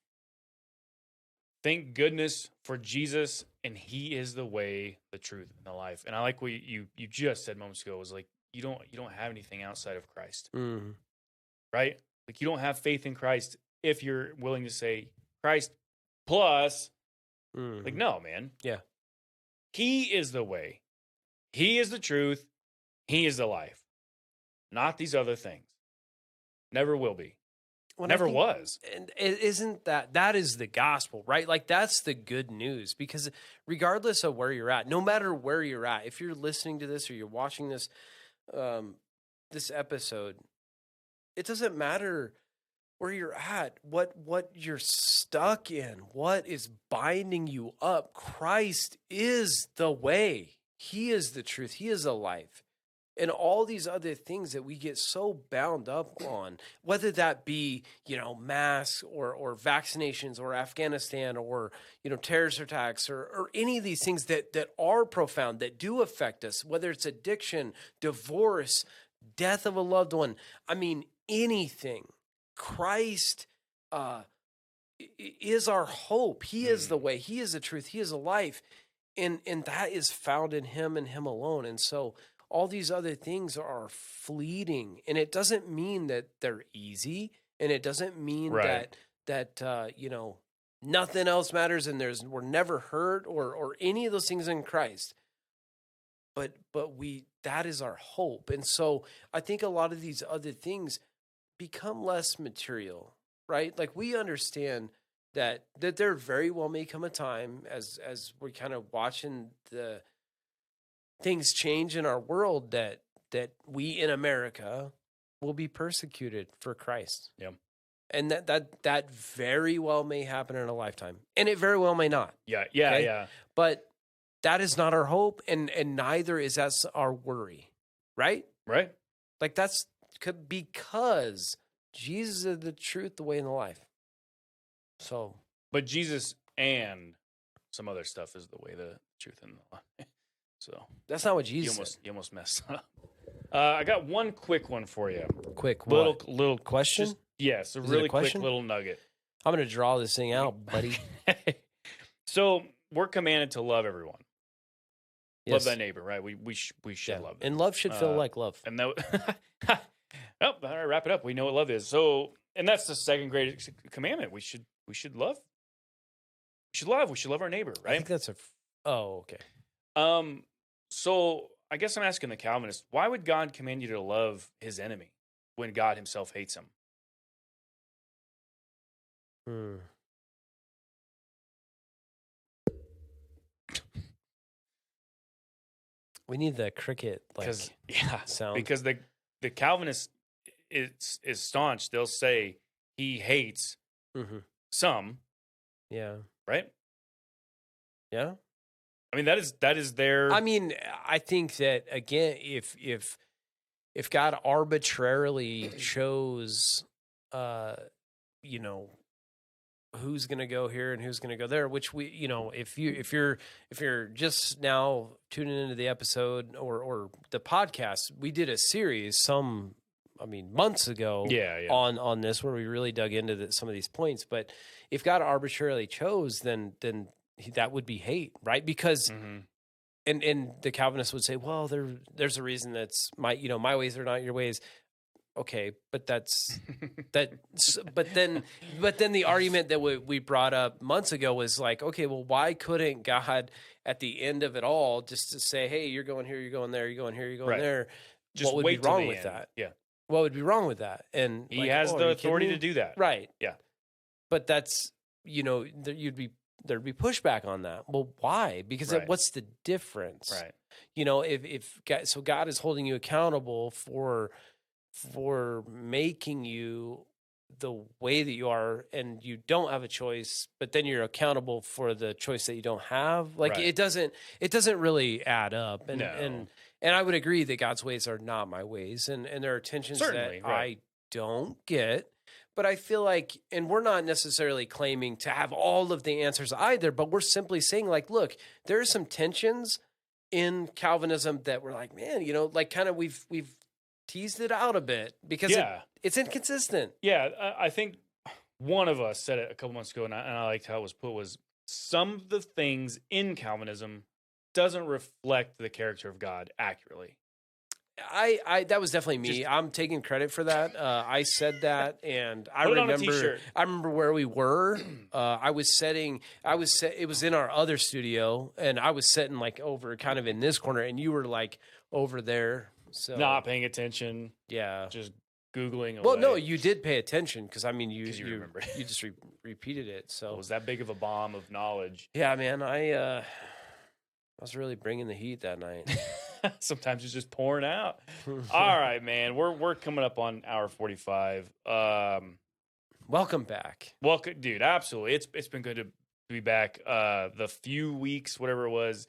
Thank goodness for Jesus, and He is the way, the truth, and the life. And I like what you just said moments ago, was like, you don't have anything outside of Christ. Mm-hmm. Right? Like, you don't have faith in Christ if you're willing to say, Christ plus. Mm. Like, no, man. Yeah. He is the way. He is the truth. He is the life. Not these other things. Never will be. Never was. And isn't that is the gospel, right? Like that's the good news, because regardless of where you're at, no matter where you're at, if you're listening to this or you're watching this, this episode, it doesn't matter where you're at, what you're stuck in, what is binding you up. Christ is the way. He is the truth. He is the life. And all these other things that we get so bound up on, whether that be, masks or vaccinations or Afghanistan or, terrorist attacks or any of these things that are profound, that do affect us, whether it's addiction, divorce, death of a loved one. I mean, anything. Christ is our hope. He is the way. He is the truth. He is the life. And that is found in him and him alone. And so all these other things are fleeting, and it doesn't mean that they're easy, and it doesn't mean that nothing else matters and we're never hurt or any of those things in Christ. But that is our hope. And so I think a lot of these other things become less material, right? Like we understand that there very well may come a time as we're kind of watching the things change in our world that we in America will be persecuted for Christ. Yeah. And that very well may happen in a lifetime. And it very well may not. Yeah. But that is not our hope, and neither is that our worry. Right? Right. Like that's because Jesus is the truth, the way, and the life. So, but Jesus and some other stuff is the way, the truth, and the life. So that's not what Jesus said. You almost messed up. I got one quick one for you. Quick little question? Yes, a really quick little nugget. I'm going to draw this thing out, buddy. So we're commanded to love everyone. Yes. Love thy neighbor, right? We should love them. And love should feel like love. And that. All right, wrap it up. We know what love is. So, and that's the second greatest commandment. We should love. We should love our neighbor, right? I think that's okay. So I guess I'm asking the Calvinists, why would God command you to love his enemy when God himself hates him? We need the cricket sound. Because the Calvinist is staunch. They'll say he hates some. Yeah. Right? Yeah. I mean, that is their. I mean, I think that again, if God arbitrarily chose, who's going to go here and who's going to go there, which if you're just now tuning into the episode or the podcast, we did a series months ago on this where we really dug into some of these points. But if God arbitrarily chose, then that would be hate, right? Because, and the Calvinists would say, well, there's a reason that's my ways are not your ways. Okay, but that's that. But then the argument that we brought up months ago was like, okay, well, why couldn't God at the end of it all just to say, hey, you're going here, you're going there, you're going here, you're going there? Just what would be wrong with that? Yeah, what would be wrong with that? And he has the authority to do that, right? Yeah, but that's there'd be pushback on that. Well, why? Because what's the difference? Right. If God is holding you accountable for making you the way that you are, and you don't have a choice, but then you're accountable for the choice that you don't have. Like it doesn't really add up. And and I would agree that God's ways are not my ways, and there are tensions that I don't get. But I feel like, and we're not necessarily claiming to have all of the answers either, but we're simply saying, like, look, there are some tensions in Calvinism that we're like, man, kind of we've teased it out a bit because it's inconsistent. Yeah, I think one of us said it a couple months ago, and I liked how it was put, was some of the things in Calvinism doesn't reflect the character of God accurately. that was definitely me. I'm taking credit for that. I said that, and I Put it on a t-shirt. I remember where we were. It was in our other studio, and I was sitting like over kind of in this corner, and you were like over there. So not paying attention. Yeah. Just Googling away. Well, no, you did pay attention because, I mean, you remember. You just repeated it. So it was that big of a bomb of knowledge. Yeah, man. I was really bringing the heat that night. Sometimes it's just pouring out. All right, man. We're coming up on hour 45. Welcome back. Welcome, dude. Absolutely. It's been good to be back. The few weeks, whatever it was,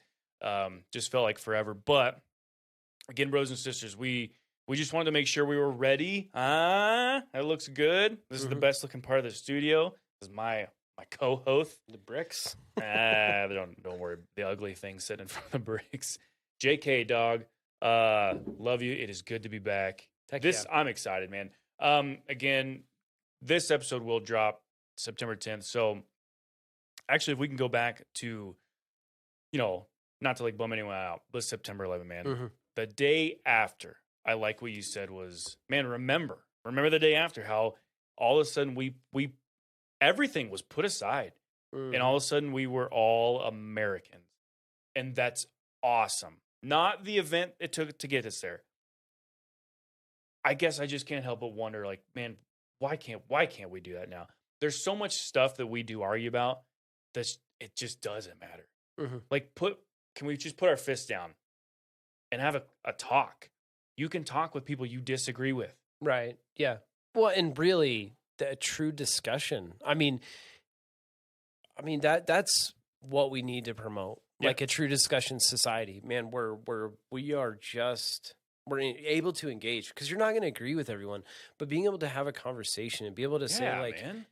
just felt like forever. But again, brothers and sisters, we just wanted to make sure we were ready. That looks good. This is the best looking part of the studio. This is my co-host. The bricks. Don't worry. The ugly thing sitting in front of the bricks. JK, dog. Love you. It is good to be back. I'm excited, man. Again, this episode will drop September 10th. So actually, if we can go back to, not to like bum anyone out, but September 11th, man. The day after, I like what you said was, man, remember the day after how all of a sudden we everything was put aside and all of a sudden we were all Americans. And that's awesome. Not the event it took to get us there. I guess I just can't help but wonder, like, man, why can't we do that now? There's so much stuff that we do argue about that it just doesn't matter. Like, can we just put our fists down and have a talk? You can talk with people you disagree with. Right. Yeah. Well, and really, the true discussion. I mean that's what we need to promote. Yeah. Like a true discussion society, man, where we're able to engage, because you're not going to agree with everyone, but being able to have a conversation and be able to say, like, man,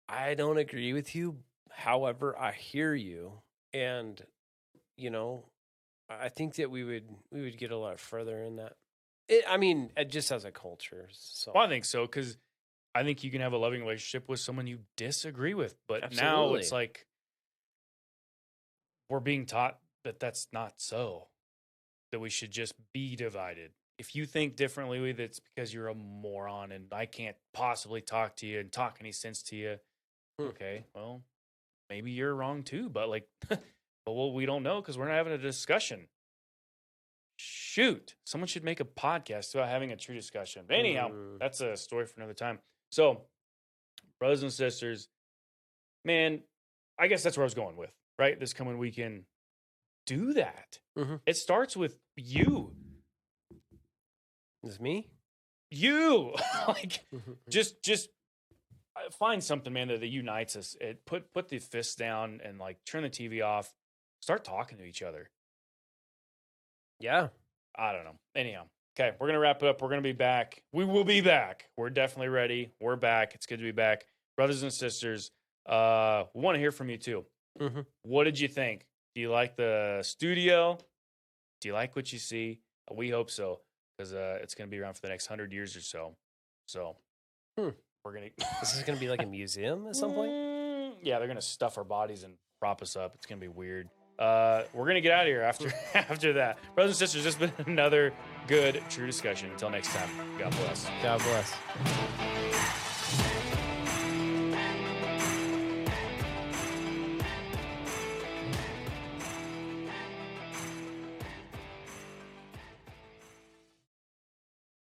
I don't agree with you, however, I hear you, and I think that we would get a lot further in that. Just as a culture. So well, I think so, because I think you can have a loving relationship with someone you disagree with, but Absolutely. Now it's like we're being taught that that's not so, that we should just be divided. If you think differently, that's because you're a moron and I can't possibly talk to you and talk any sense to you. Okay, well, maybe you're wrong too, but like, we don't know because we're not having a discussion. Shoot, someone should make a podcast about having a true discussion. But anyhow, that's a story for another time. So, brothers and sisters, man, I guess that's where I was going with, right? This coming weekend, do that. It starts with you. Is me? You. Like, just find something, man, that unites us. Put the fists down and like turn the TV off. Start talking to each other. Yeah. I don't know. Anyhow. Okay, we're going to wrap it up. We're going to be back. We will be back. We're definitely ready. We're back. It's good to be back. Brothers and sisters, we want to hear from you too. What did you think? Do you like the studio? Do you like what you see? We hope so, because it's going to be around for the next 100 years or so. So we're going to... This is going to be like a museum at some point? Yeah, they're going to stuff our bodies and prop us up. It's going to be weird. We're going to get out of here after that. Brothers and sisters, this has been another good, true discussion. Until next time, God bless. God bless.